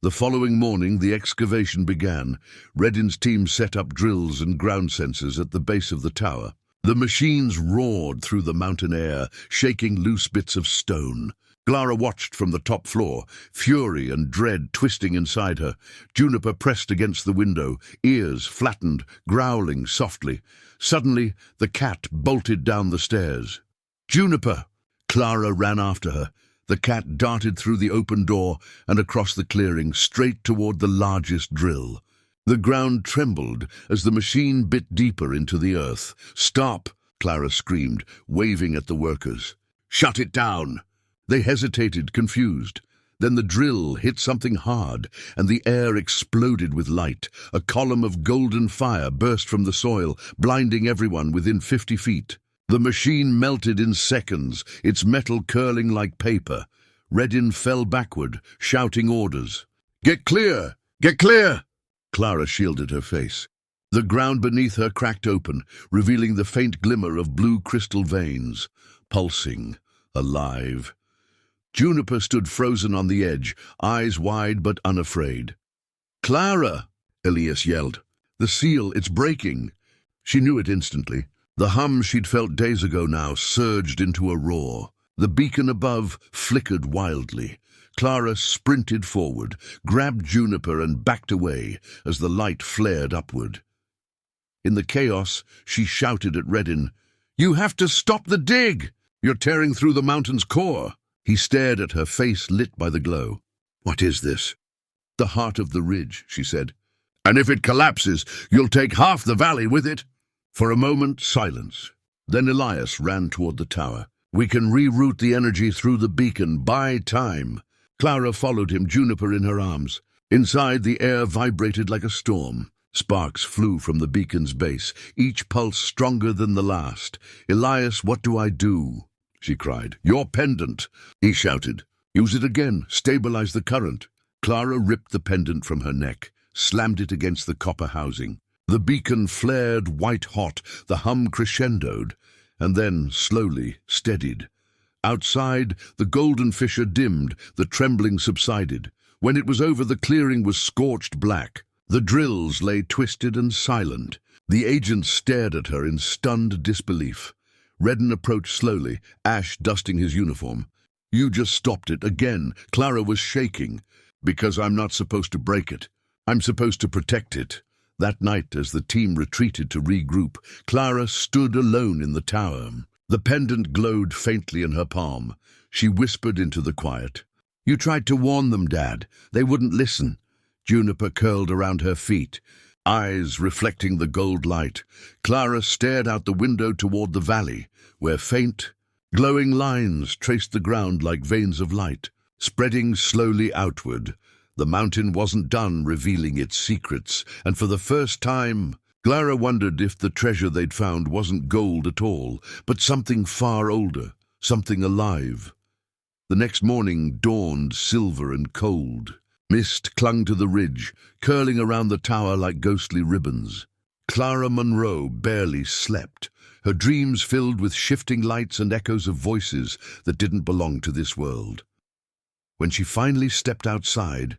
The following morning, the excavation began. Redden's team set up drills and ground sensors at the base of the tower. The machines roared through the mountain air, shaking loose bits of stone. Clara watched from the top floor, fury and dread twisting inside her. Juniper pressed against the window, ears flattened, growling softly. Suddenly, the cat bolted down the stairs. "Juniper!" Clara ran after her. The cat darted through the open door and across the clearing, straight toward the largest drill. The ground trembled as the machine bit deeper into the earth. "Stop!" Clara screamed, waving at the workers. "Shut it down!" They hesitated, confused. Then the drill hit something hard, and the air exploded with light. A column of golden fire burst from the soil, blinding everyone within 50 feet. The machine melted in seconds, its metal curling like paper. Redin fell backward, shouting orders. "Get clear! Get clear!" Clara shielded her face. The ground beneath her cracked open, revealing the faint glimmer of blue crystal veins, pulsing, alive. Juniper stood frozen on the edge, eyes wide but unafraid. "Clara!" Elias yelled. "The seal, it's breaking." She knew it instantly. The hum she'd felt days ago now surged into a roar. The beacon above flickered wildly. Clara sprinted forward, grabbed Juniper and backed away as the light flared upward. In the chaos, she shouted at Redin, "You have to stop the dig! You're tearing through the mountain's core." He stared at her, face lit by the glow. "What is this?" "The heart of the ridge," she said. "And if it collapses, you'll take half the valley with it." For a moment, silence. Then Elias ran toward the tower. "We can reroute the energy through the beacon. Buy time." Clara followed him, Juniper in her arms. Inside, the air vibrated like a storm. Sparks flew from the beacon's base, each pulse stronger than the last. "Elias, what do I do?" she cried. "Your pendant," he shouted. "Use it again. Stabilize the current." Clara ripped the pendant from her neck, slammed it against the copper housing. The beacon flared white-hot, the hum crescendoed, and then, slowly, steadied. Outside, the golden fissure dimmed, the trembling subsided. When it was over, the clearing was scorched black. The drills lay twisted and silent. The agent stared at her in stunned disbelief. Redden approached slowly, ash dusting his uniform. "You just stopped it again." Clara was shaking. "Because I'm not supposed to break it. I'm supposed to protect it." That night, as the team retreated to regroup, Clara stood alone in the tower. The pendant glowed faintly in her palm. She whispered into the quiet. "You tried to warn them, Dad. They wouldn't listen." Juniper curled around her feet, eyes reflecting the gold light. Clara stared out the window toward the valley, where faint, glowing lines traced the ground like veins of light, spreading slowly outward. The mountain wasn't done revealing its secrets, and for the first time, Clara wondered if the treasure they'd found wasn't gold at all, but something far older, something alive. The next morning dawned silver and cold. Mist clung to the ridge, curling around the tower like ghostly ribbons. Clara Monroe barely slept, her dreams filled with shifting lights and echoes of voices that didn't belong to this world. When she finally stepped outside,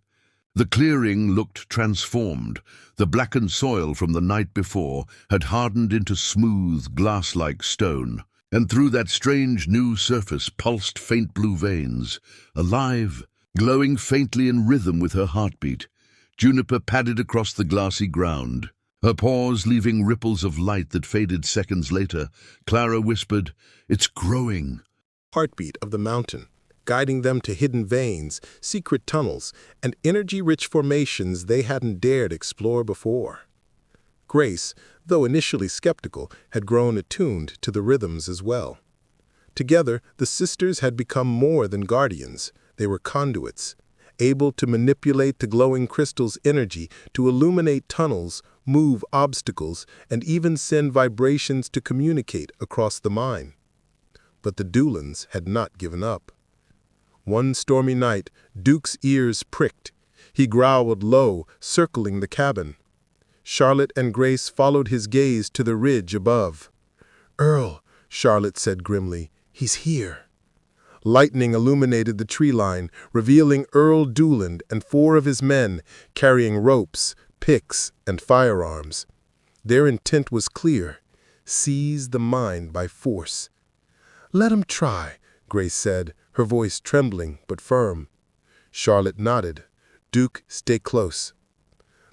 the clearing looked transformed. The blackened soil from the night before had hardened into smooth, glass-like stone, and through that strange new surface pulsed faint blue veins, alive, glowing faintly in rhythm with her heartbeat. Juniper padded across the glassy ground, her paws leaving ripples of light that faded seconds later. Clara whispered, "It's growing." Heartbeat of the mountain, guiding them to hidden veins, secret tunnels, and energy-rich formations they hadn't dared explore before. Grace, though initially skeptical, had grown attuned to the rhythms as well. Together, the sisters had become more than guardians. They were conduits, able to manipulate the glowing crystal's energy to illuminate tunnels, move obstacles, and even send vibrations to communicate across the mine. But the Doolans had not given up. One stormy night, Duke's ears pricked. He growled low, circling the cabin. Charlotte and Grace followed his gaze to the ridge above. "Earl," Charlotte said grimly, "he's here." Lightning illuminated the tree line, revealing Earl Dooland and 4 of his men, carrying ropes, picks, and firearms. Their intent was clear: seize the mine by force. "Let 'em try," Grace said, her voice trembling but firm. Charlotte nodded. "Duke, stay close."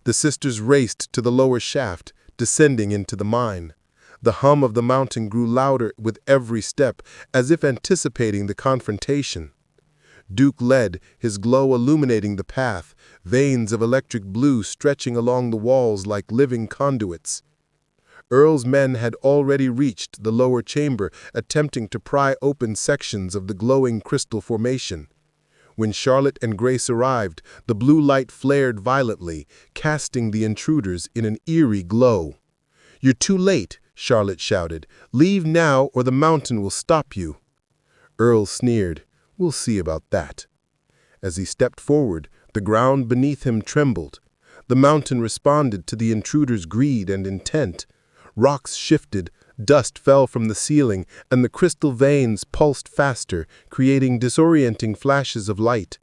The sisters raced to the lower shaft, descending into the mine. The hum of the mountain grew louder with every step, as if anticipating the confrontation. Duke led, his glow illuminating the path, veins of electric blue stretching along the walls like living conduits. Earl's men had already reached the lower chamber, attempting to pry open sections of the glowing crystal formation. When Charlotte and Grace arrived, the blue light flared violently, casting the intruders in an eerie glow. "You're too late," Charlotte shouted. "Leave now or the mountain will stop you." Earl sneered. "We'll see about that." As he stepped forward, the ground beneath him trembled. The mountain responded to the intruders' greed and intent. Rocks shifted, dust fell from the ceiling, and the crystal veins pulsed faster, creating disorienting flashes of light.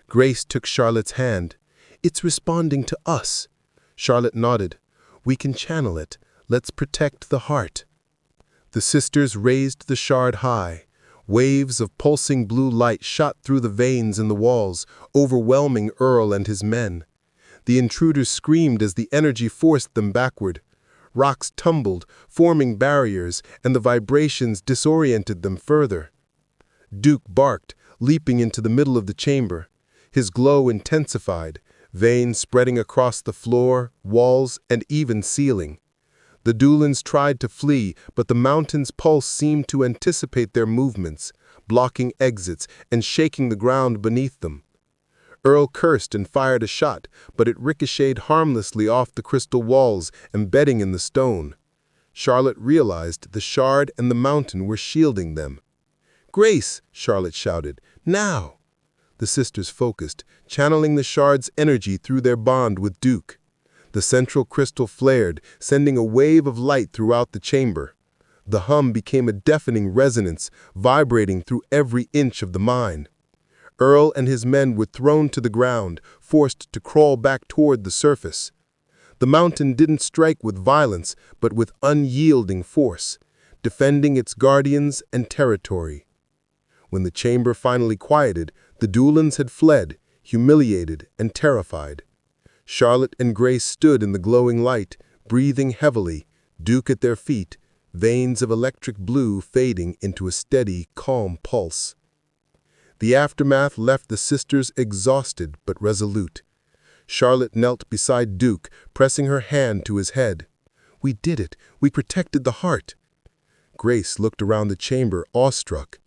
Grace took Charlotte's hand. "It's responding to us." Charlotte nodded. "We can channel it. Let's protect the heart." The sisters raised the shard high. Waves of pulsing blue light shot through the veins in the walls, overwhelming Earl and his men. The intruders screamed as the energy forced them backward. Rocks tumbled, forming barriers, and the vibrations disoriented them further. Duke barked, leaping into the middle of the chamber. His glow intensified, veins spreading across the floor, walls, and even ceiling. The Doolins tried to flee, but the mountain's pulse seemed to anticipate their movements, blocking exits and shaking the ground beneath them. Earl cursed and fired a shot, but it ricocheted harmlessly off the crystal walls, embedding in the stone. Charlotte realized the shard and the mountain were shielding them. "Grace!" Charlotte shouted. "Now!" The sisters focused, channeling the shard's energy through their bond with Duke. The central crystal flared, sending a wave of light throughout the chamber. The hum became a deafening resonance, vibrating through every inch of the mine. Earl and his men were thrown to the ground, forced to crawl back toward the surface. The mountain didn't strike with violence, but with unyielding force, defending its guardians and territory. When the chamber finally quieted, the Doolins had fled, humiliated and terrified. Charlotte and Grace stood in the glowing light, breathing heavily, Duke at their feet, veins of electric blue fading into a steady, calm pulse. The aftermath left the sisters exhausted but resolute. Charlotte knelt beside Duke, pressing her hand to his head. "We did it. We protected the heart." Grace looked around the chamber, awestruck.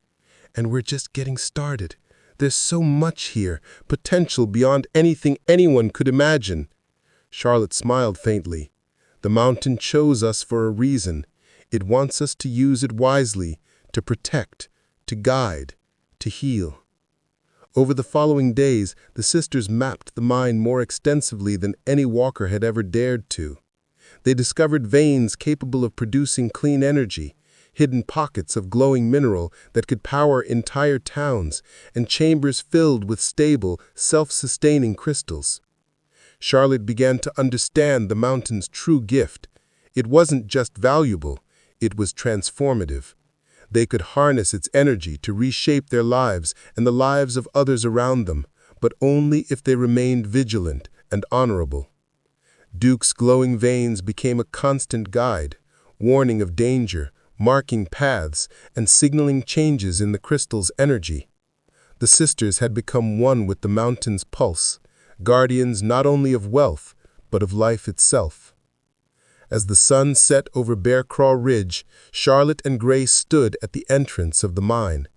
"And we're just getting started. There's so much here, potential beyond anything anyone could imagine." Charlotte smiled faintly. "The mountain chose us for a reason. It wants us to use it wisely, to protect, to guide, to heal." Over the following days, the sisters mapped the mine more extensively than any walker had ever dared to. They discovered veins capable of producing clean energy, hidden pockets of glowing mineral that could power entire towns, and chambers filled with stable, self-sustaining crystals. Charlotte began to understand the mountain's true gift. It wasn't just valuable, it was transformative. They could harness its energy to reshape their lives and the lives of others around them, but only if they remained vigilant and honorable. Duke's glowing veins became a constant guide, warning of danger, marking paths, and signaling changes in the crystal's energy. The sisters had become one with the mountain's pulse, guardians not only of wealth, but of life itself. As the sun set over Bear Craw Ridge, Charlotte and Grace stood at the entrance of the mine.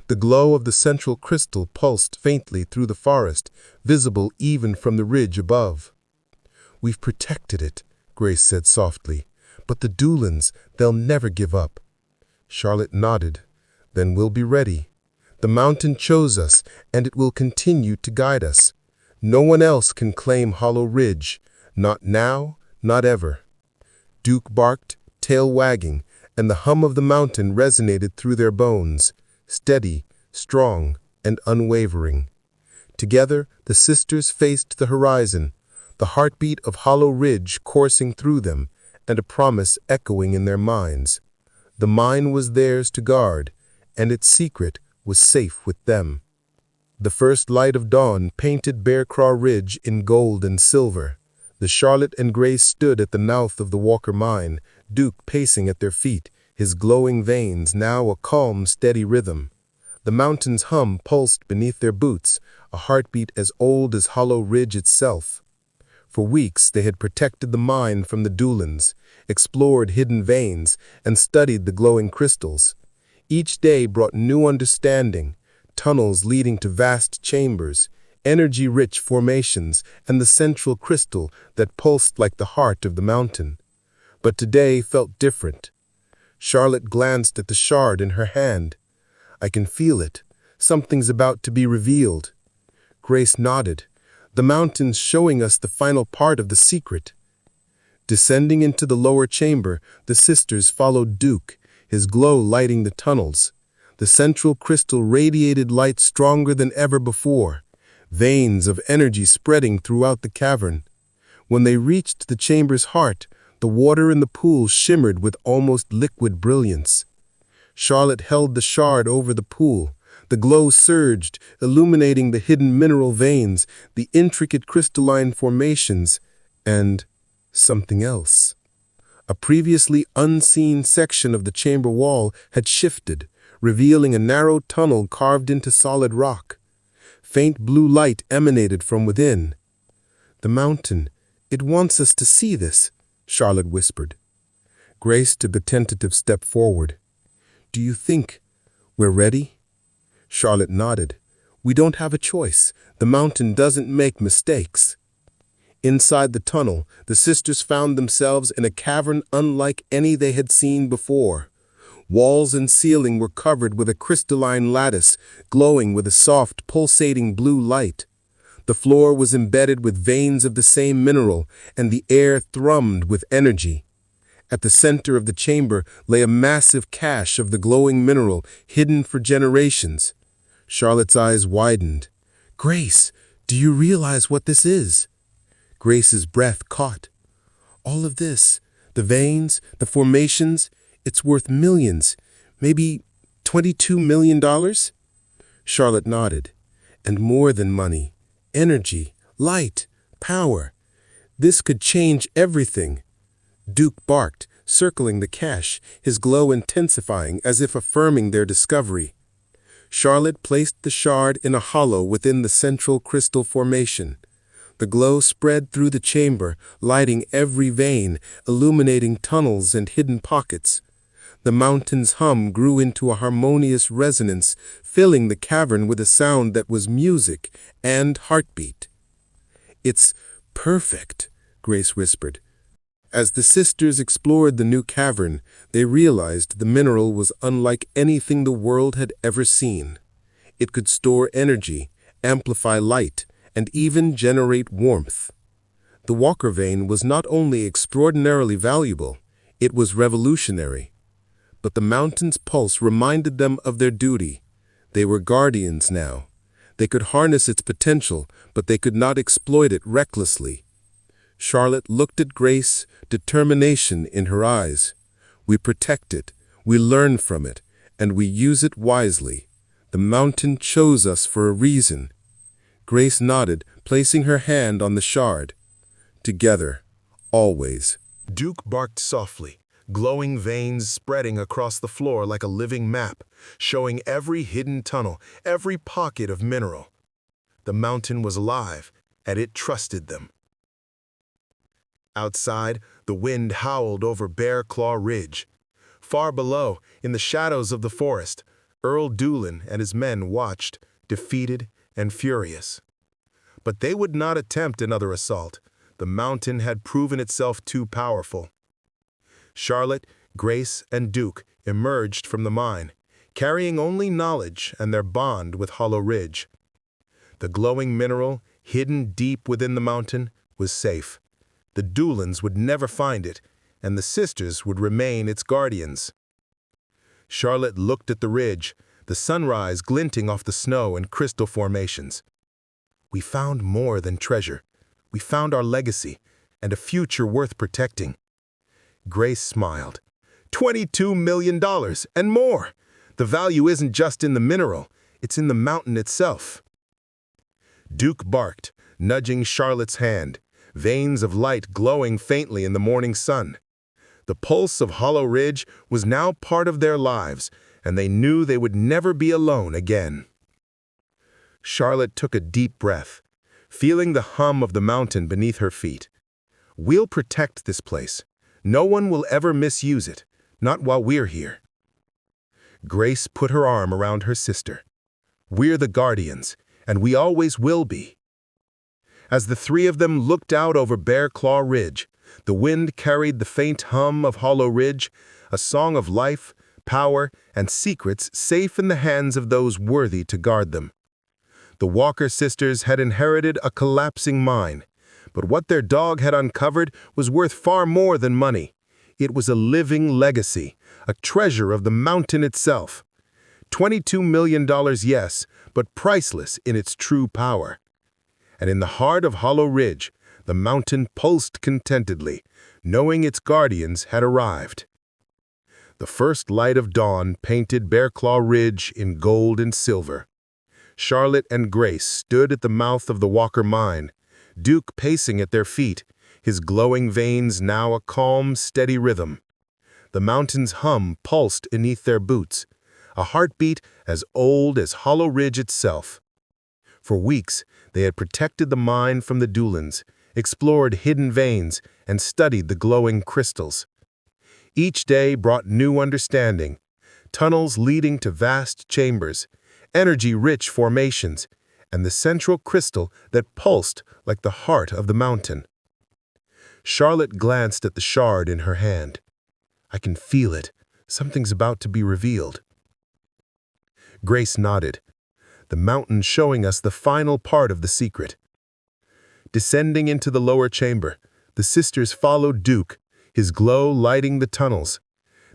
The glow of the central crystal pulsed faintly through the forest, visible even from the ridge above. "We've protected it," Grace said softly. "But the Doolins, they'll never give up." Charlotte nodded. "Then we'll be ready. The mountain chose us, and it will continue to guide us. No one else can claim Hollow Ridge. Not now, not ever." Duke barked, tail wagging, and the hum of the mountain resonated through their bones, steady, strong, and unwavering. Together, the sisters faced the horizon, the heartbeat of Hollow Ridge coursing through them, and a promise echoing in their minds. The mine was theirs to guard, and its secret was safe with them. The first light of dawn painted Bear Claw Ridge in gold and silver. The Charlotte and Grace stood at the mouth of the Walker mine, Duke pacing at their feet, his glowing veins now a calm, steady rhythm. The mountain's hum pulsed beneath their boots, a heartbeat as old as Hollow Ridge itself. For weeks they had protected the mine from the Doolins, explored hidden veins, and studied the glowing crystals. Each day brought new understanding, tunnels leading to vast chambers, energy-rich formations, and the central crystal that pulsed like the heart of the mountain. But today felt different. Charlotte glanced at the shard in her hand. "I can feel it. Something's about to be revealed." Grace nodded. "The mountain's showing us the final part of the secret." Descending into the lower chamber, the sisters followed Duke, his glow lighting the tunnels. The central crystal radiated light stronger than ever before, veins of energy spreading throughout the cavern. When they reached the chamber's heart, the water in the pool shimmered with almost liquid brilliance. Charlotte held the shard over the pool. The glow surged, illuminating the hidden mineral veins, the intricate crystalline formations, and something else. A previously unseen section of the chamber wall had shifted, revealing a narrow tunnel carved into solid rock. Faint blue light emanated from within. "The mountain, it wants us to see this," Charlotte whispered. Grace took a tentative step forward. "Do you think we're ready?" Charlotte nodded. "We don't have a choice. The mountain doesn't make mistakes." Inside the tunnel, the sisters found themselves in a cavern unlike any they had seen before. Walls and ceiling were covered with a crystalline lattice, glowing with a soft, pulsating blue light. The floor was embedded with veins of the same mineral, and the air thrummed with energy. At the center of the chamber lay a massive cache of the glowing mineral, hidden for generations. Charlotte's eyes widened. "Grace, do you realize what this is?" Grace's breath caught. "All of this, the veins, the formations, it's worth millions, maybe $22 million? Charlotte nodded. "And more than money. Energy, light, power. This could change everything." Duke barked, circling the cache, his glow intensifying as if affirming their discovery. Charlotte placed the shard in a hollow within the central crystal formation. The glow spread through the chamber, lighting every vein, illuminating tunnels and hidden pockets. The mountain's hum grew into a harmonious resonance, filling the cavern with a sound that was music and heartbeat. "It's perfect," Grace whispered. As the sisters explored the new cavern, they realized the mineral was unlike anything the world had ever seen. It could store energy, amplify light, and even generate warmth. The Walker vein was not only extraordinarily valuable, it was revolutionary. But the mountain's pulse reminded them of their duty. They were guardians now. They could harness its potential, but they could not exploit it recklessly. Charlotte looked at Grace, determination in her eyes. "We protect it, we learn from it, and we use it wisely. The mountain chose us for a reason." Grace nodded, placing her hand on the shard. "Together, always." Duke barked softly, glowing veins spreading across the floor like a living map, showing every hidden tunnel, every pocket of mineral. The mountain was alive, and it trusted them. Outside, the wind howled over Bear Claw Ridge. Far below, in the shadows of the forest, Earl Doolin and his men watched, defeated and furious. But they would not attempt another assault. The mountain had proven itself too powerful. Charlotte, Grace, and Duke emerged from the mine, carrying only knowledge and their bond with Hollow Ridge. The glowing mineral, hidden deep within the mountain, was safe. The Doolins would never find it, and the sisters would remain its guardians. Charlotte looked at the ridge, the sunrise glinting off the snow and crystal formations. "We found more than treasure. We found our legacy, and a future worth protecting." Grace smiled. $22 million and more! The value isn't just in the mineral, It's in the mountain itself. Duke barked, nudging Charlotte's hand, veins of light glowing faintly in the morning sun. The pulse of Hollow Ridge was now part of their lives, and they knew they would never be alone again. Charlotte took a deep breath, feeling the hum of the mountain beneath her feet. We'll protect this place. No one will ever misuse it, not while we're here. Grace put her arm around her sister. We're the guardians, and we always will be. As the three of them looked out over Bear Claw Ridge, the wind carried the faint hum of Hollow Ridge, a song of life, power, and secrets safe in the hands of those worthy to guard them. The Walker sisters had inherited a collapsing mine, but what their dog had uncovered was worth far more than money. It was a living legacy, a treasure of the mountain itself. $22 million, yes, but priceless in its true power. And in the heart of Hollow Ridge, the mountain pulsed contentedly, knowing its guardians had arrived. The first light of dawn painted Bear Claw Ridge in gold and silver. Charlotte and Grace stood at the mouth of the Walker mine, Duke pacing at their feet, his glowing veins now a calm, steady rhythm. The mountain's hum pulsed beneath their boots, a heartbeat as old as Hollow Ridge itself. For weeks, they had protected the mine from the Doolins, explored hidden veins, and studied the glowing crystals. Each day brought new understanding, tunnels leading to vast chambers, energy-rich formations, and the central crystal that pulsed like the heart of the mountain. Charlotte glanced at the shard in her hand. I can feel it. Something's about to be revealed. Grace nodded, the mountain showing us the final part of the secret. Descending into the lower chamber, the sisters followed Duke, his glow lighting the tunnels.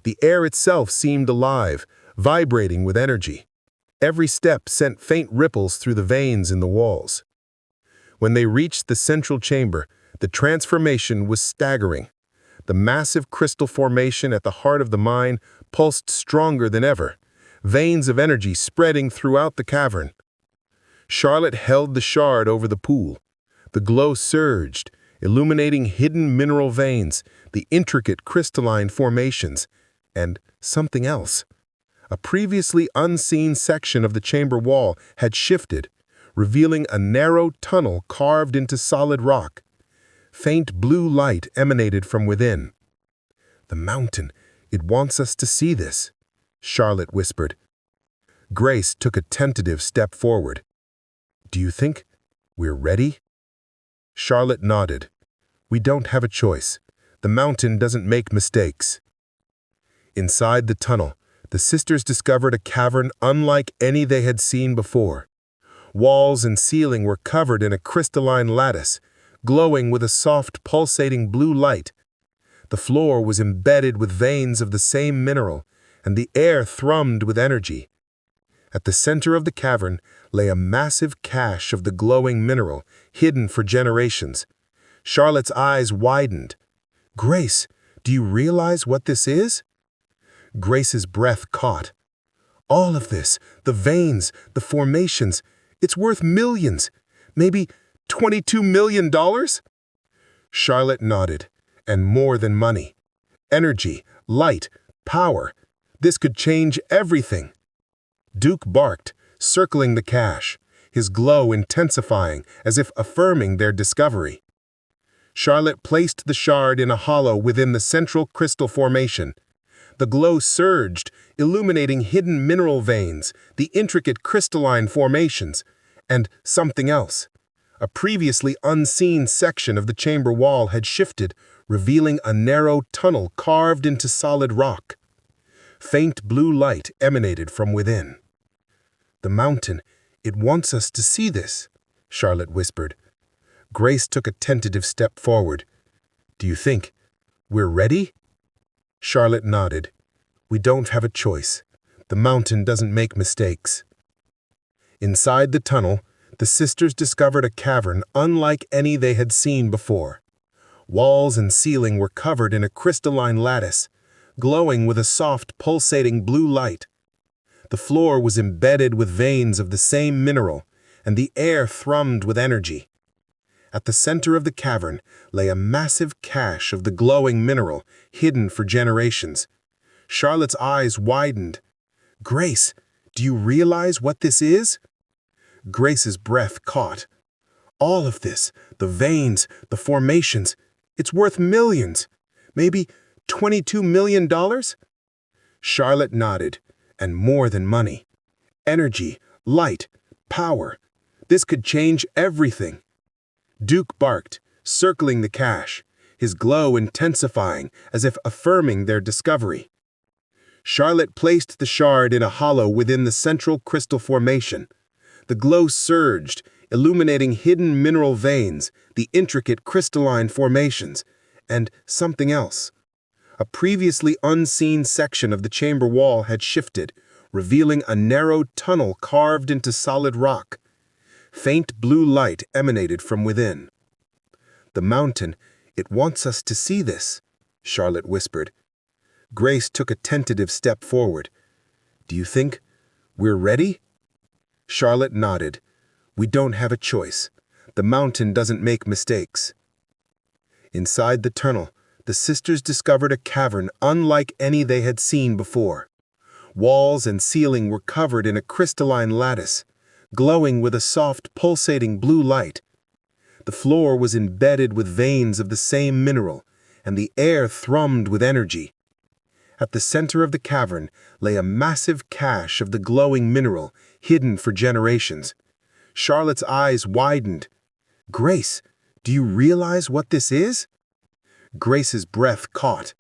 The air itself seemed alive, vibrating with energy. Every step sent faint ripples through the veins in the walls. When they reached the central chamber, the transformation was staggering. The massive crystal formation at the heart of the mine pulsed stronger than ever, veins of energy spreading throughout the cavern. Charlotte held the shard over the pool. The glow surged, illuminating hidden mineral veins, the intricate crystalline formations, and something else. A previously unseen section of the chamber wall had shifted, revealing a narrow tunnel carved into solid rock. Faint blue light emanated from within. The mountain, it wants us to see this, Charlotte whispered. Grace took a tentative step forward. Do you think we're ready? Charlotte nodded. We don't have a choice. The mountain doesn't make mistakes. Inside the tunnel, the sisters discovered a cavern unlike any they had seen before. Walls and ceiling were covered in a crystalline lattice, glowing with a soft, pulsating blue light. The floor was embedded with veins of the same mineral, and the air thrummed with energy. At the center of the cavern lay a massive cache of the glowing mineral, hidden for generations. Charlotte's eyes widened. Grace, do you realize what this is? Grace's breath caught. All of this, the veins, the formations, it's worth millions, maybe $22 million? Charlotte nodded. And more than money. Energy, light, power. This could change everything. Duke barked, circling the cache, his glow intensifying as if affirming their discovery. Charlotte placed the shard in a hollow within the central crystal formation. The glow surged, illuminating hidden mineral veins, the intricate crystalline formations, and something else. A previously unseen section of the chamber wall had shifted, revealing a narrow tunnel carved into solid rock. Faint blue light emanated from within. The mountain, it wants us to see this, Charlotte whispered. Grace took a tentative step forward. Do you think we're ready? Charlotte nodded. We don't have a choice. The mountain doesn't make mistakes. Inside the tunnel, the sisters discovered a cavern unlike any they had seen before. Walls and ceiling were covered in a crystalline lattice, glowing with a soft, pulsating blue light. The floor was embedded with veins of the same mineral, and the air thrummed with energy. At the center of the cavern lay a massive cache of the glowing mineral, hidden for generations. Charlotte's eyes widened. "Grace, do you realize what this is?" Grace's breath caught. "All of this, the veins, the formations, it's worth millions. Maybe $22 million? Charlotte nodded. "And more than money. Energy, light, power. This could change everything." Duke barked, circling the cache, his glow intensifying as if affirming their discovery. Charlotte placed the shard in a hollow within the central crystal formation. The glow surged, illuminating hidden mineral veins, the intricate crystalline formations, and something else. A previously unseen section of the chamber wall had shifted, revealing a narrow tunnel carved into solid rock. Faint blue light emanated from within. "The mountain, it wants us to see this," Charlotte whispered. Grace took a tentative step forward. "Do you think we're ready?" Charlotte nodded. "We don't have a choice. The mountain doesn't make mistakes." Inside the tunnel, the sisters discovered a cavern unlike any they had seen before. Walls and ceiling were covered in a crystalline lattice, glowing with a soft, pulsating blue light. The floor was embedded with veins of the same mineral, and the air thrummed with energy. At the center of the cavern lay a massive cache of the glowing mineral, hidden for generations. Charlotte's eyes widened. "Grace, do you realize what this is?" Grace's breath caught.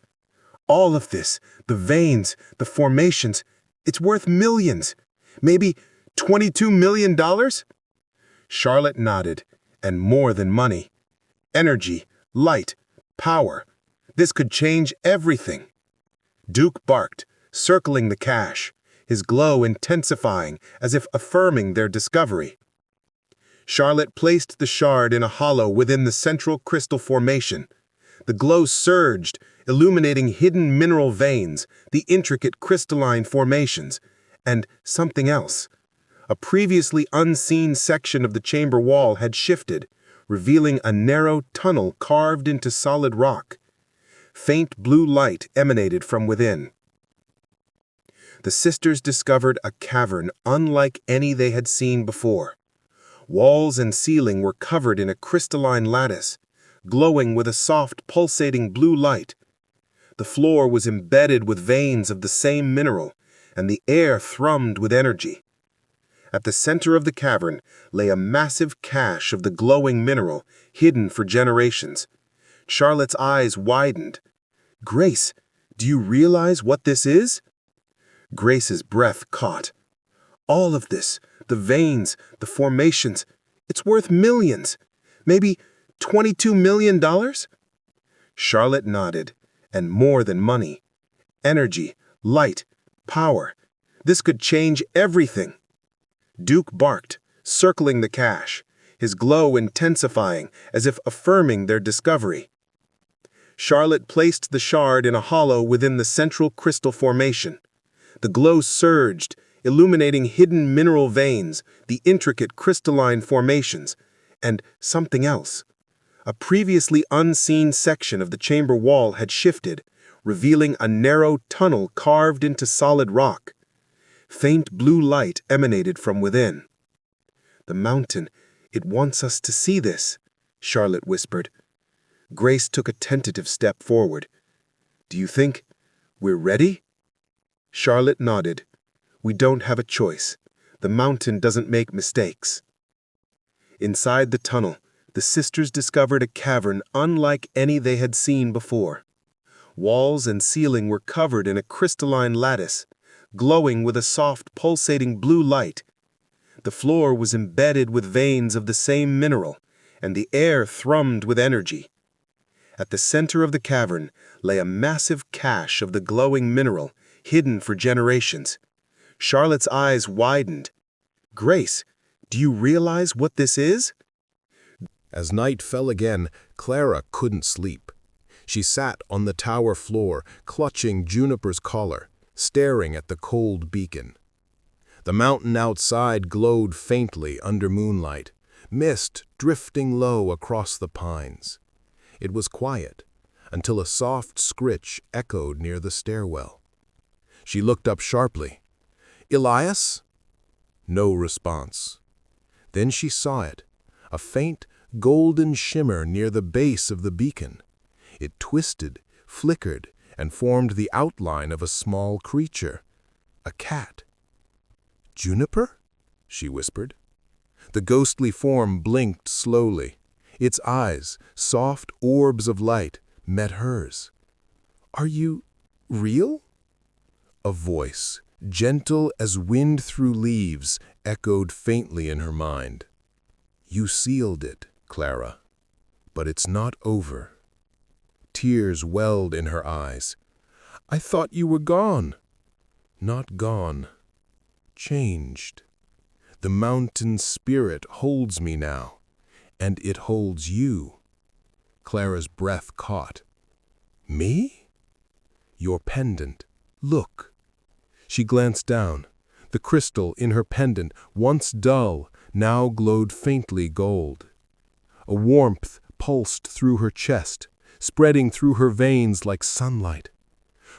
"All of this, the veins, the formations, it's worth millions. Maybe $22 million? Charlotte nodded. "And more than money. Energy, light, power. This could change everything." Duke barked, circling the cache, his glow intensifying as if affirming their discovery. Charlotte placed the shard in a hollow within the central crystal formation. The glow surged, illuminating hidden mineral veins, the intricate crystalline formations, and something else. A previously unseen section of the chamber wall had shifted, revealing a narrow tunnel carved into solid rock. Faint blue light emanated from within. The sisters discovered a cavern unlike any they had seen before. Walls and ceiling were covered in a crystalline lattice, glowing with a soft, pulsating blue light. The floor was embedded with veins of the same mineral, and the air thrummed with energy. At the center of the cavern lay a massive cache of the glowing mineral, hidden for generations. Charlotte's eyes widened. "Grace, do you realize what this is?" Grace's breath caught. "All of this, the veins, the formations, it's worth millions. Maybe $22 million? Charlotte nodded. "And more than money. Energy, light, power. This could change everything." Duke barked, circling the cache, his glow intensifying as if affirming their discovery. Charlotte placed the shard in a hollow within the central crystal formation. The glow surged, illuminating hidden mineral veins, the intricate crystalline formations, and something else. A previously unseen section of the chamber wall had shifted, revealing a narrow tunnel carved into solid rock. Faint blue light emanated from within. "The mountain, it wants us to see this," Charlotte whispered. Grace took a tentative step forward. "Do you think we're ready?" Charlotte nodded. "We don't have a choice. The mountain doesn't make mistakes." Inside the tunnel, the sisters discovered a cavern unlike any they had seen before. Walls and ceiling were covered in a crystalline lattice, glowing with a soft, pulsating blue light. The floor was embedded with veins of the same mineral, and the air thrummed with energy. At the center of the cavern lay a massive cache of the glowing mineral, hidden for generations. Charlotte's eyes widened. "Grace, do you realize what this is?" As night fell again, Clara couldn't sleep. She sat on the tower floor, clutching Juniper's collar, staring at the cold beacon. The mountain outside glowed faintly under moonlight, mist drifting low across the pines. It was quiet, until a soft scritch echoed near the stairwell. She looked up sharply. "Elias?" No response. Then she saw it, a faint, golden shimmer near the base of the beacon. It twisted, flickered, and formed the outline of a small creature, a cat. "Juniper?" she whispered. The ghostly form blinked slowly. Its eyes, soft orbs of light, met hers. "Are you real?" A voice, gentle as wind through leaves, echoed faintly in her mind. "You sealed it, Clara, but it's not over." Tears welled in her eyes. "I thought you were gone." "Not gone. Changed. The mountain spirit holds me now, and it holds you." Clara's breath caught. "Me?" "Your pendant. Look." She glanced down. The crystal in her pendant, once dull, now glowed faintly gold. A warmth pulsed through her chest, spreading through her veins like sunlight.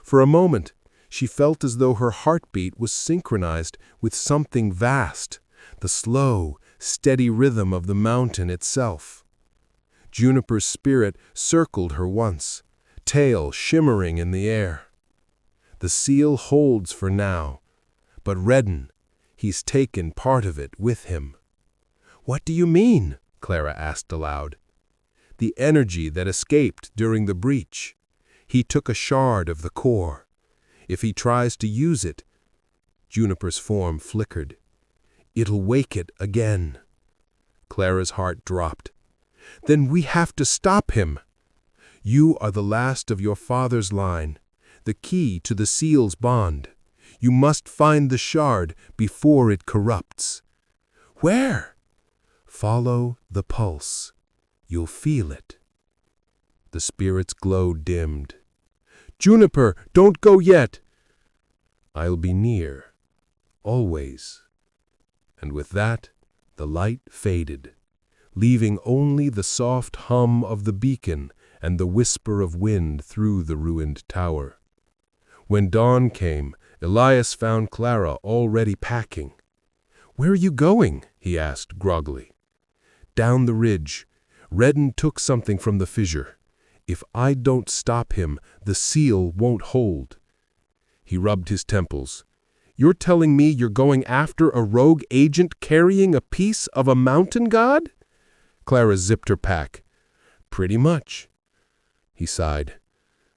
For a moment, she felt as though her heartbeat was synchronized with something vast, the slow, steady rhythm of the mountain itself. Juniper's spirit circled her once, tail shimmering in the air. "The seal holds for now, but Redden, he's taken part of it with him." "What do you mean?" Clara asked aloud. "The energy that escaped during the breach. He took a shard of the core. If he tries to use it—" Juniper's form flickered. "It'll wake it again." Clara's heart dropped. "Then we have to stop him." "You are the last of your father's line, the key to the seal's bond. You must find the shard before it corrupts." "Where?" "Follow the pulse. You'll feel it." The spirit's glow dimmed. "Juniper, don't go yet." "I'll be near, always." And with that, the light faded, leaving only the soft hum of the beacon and the whisper of wind through the ruined tower. When dawn came, Elias found Clara already packing. "Where are you going?" he asked groggily. "Down the ridge. Redden took something from the fissure. If I don't stop him, the seal won't hold." He rubbed his temples. "You're telling me you're going after a rogue agent carrying a piece of a mountain god?" Clara zipped her pack. "Pretty much." He sighed.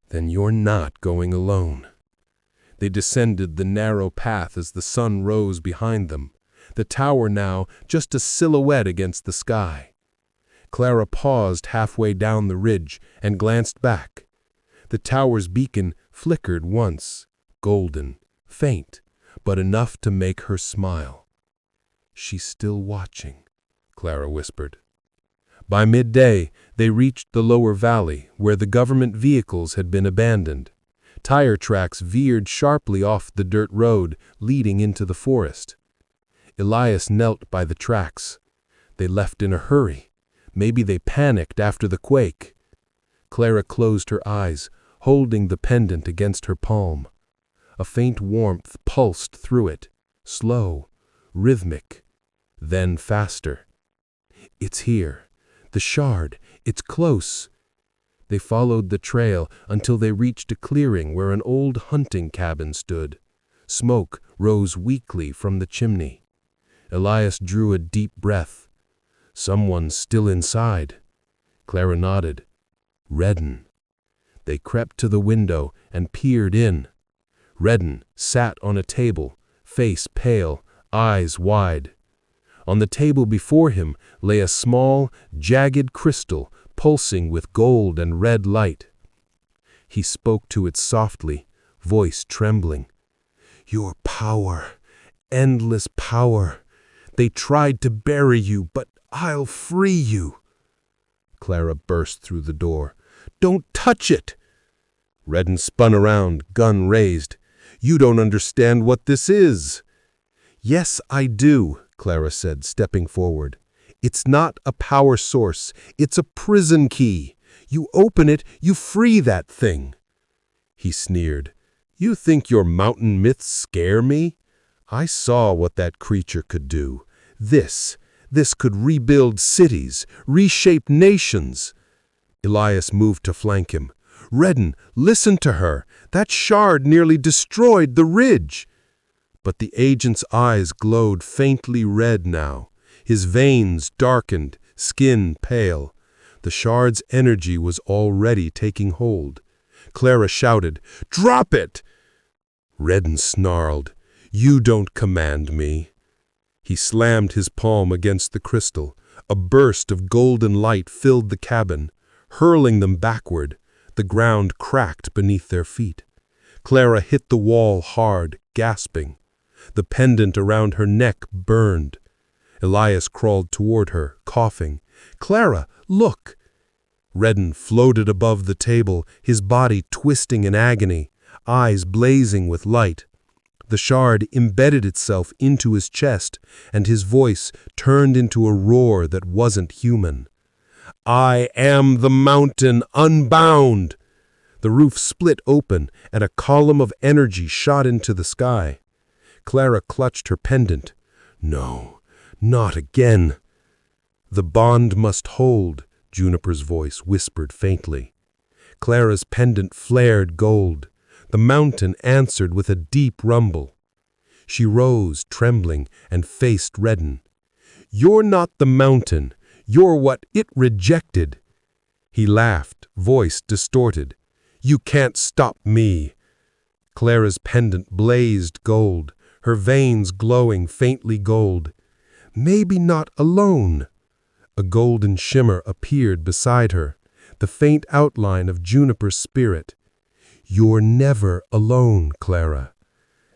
"Then you're not going alone." They descended the narrow path as the sun rose behind them, the tower now just a silhouette against the sky. Clara paused halfway down the ridge and glanced back. The tower's beacon flickered once, golden, faint, but enough to make her smile. "She's still watching," Clara whispered. By midday, they reached the lower valley, where the government vehicles had been abandoned. Tire tracks veered sharply off the dirt road leading into the forest. Elias knelt by the tracks. They left in a hurry. Maybe they panicked after the quake. Clara closed her eyes, holding the pendant against her palm. A faint warmth pulsed through it, slow, rhythmic, then faster. "It's here. The shard. It's close." They followed the trail until they reached a clearing where an old hunting cabin stood. Smoke rose weakly from the chimney. Elias drew a deep breath. "Someone's still inside." Clara nodded. "Redden." They crept to the window and peered in. Redden sat on a table, face pale, eyes wide. On the table before him lay a small, jagged crystal pulsing with gold and red light. He spoke to it softly, voice trembling. "Your power, endless power. They tried to bury you, but I'll free you." Clara burst through the door. "Don't touch it!" Redden spun around, gun raised. "You don't understand what this is." Yes, I do, Clara said, stepping forward. It's not a power source. It's a prison key. You open it, you free that thing. He sneered. You think your mountain myths scare me? I saw what that creature could do. This could rebuild cities, reshape nations. Elias moved to flank him. Redden, listen to her. That shard nearly destroyed the ridge. But the agent's eyes glowed faintly red now. His veins darkened, skin pale. The shard's energy was already taking hold. Clara shouted, "Drop it!" Redden snarled, "You don't command me." He slammed his palm against the crystal. A burst of golden light filled the cabin, hurling them backward. The ground cracked beneath their feet. Clara hit the wall hard, gasping. The pendant around her neck burned. Elias crawled toward her, coughing. "Clara, look!" Redden floated above the table, his body twisting in agony, eyes blazing with light. The shard embedded itself into his chest, and his voice turned into a roar that wasn't human. "I am the mountain, unbound!" The roof split open, and a column of energy shot into the sky. Clara clutched her pendant. No, not again. "The bond must hold," Juniper's voice whispered faintly. Clara's pendant flared gold. The mountain answered with a deep rumble. She rose, trembling, and faced Redden. "You're not the mountain. You're what it rejected." He laughed, voice distorted. "You can't stop me." Clara's pendant blazed gold, her veins glowing faintly gold. "Maybe not alone." A golden shimmer appeared beside her, the faint outline of Juniper's spirit. "You're never alone, Clara."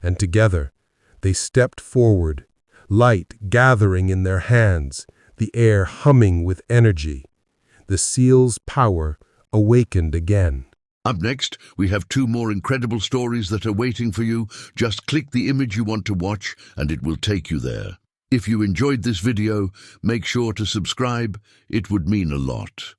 And together, they stepped forward, light gathering in their hands, the air humming with energy. The seal's power awakened again. Up next, we have 2 more incredible stories that are waiting for you. Just click the image you want to watch, and it will take you there. If you enjoyed this video, make sure to subscribe. It would mean a lot.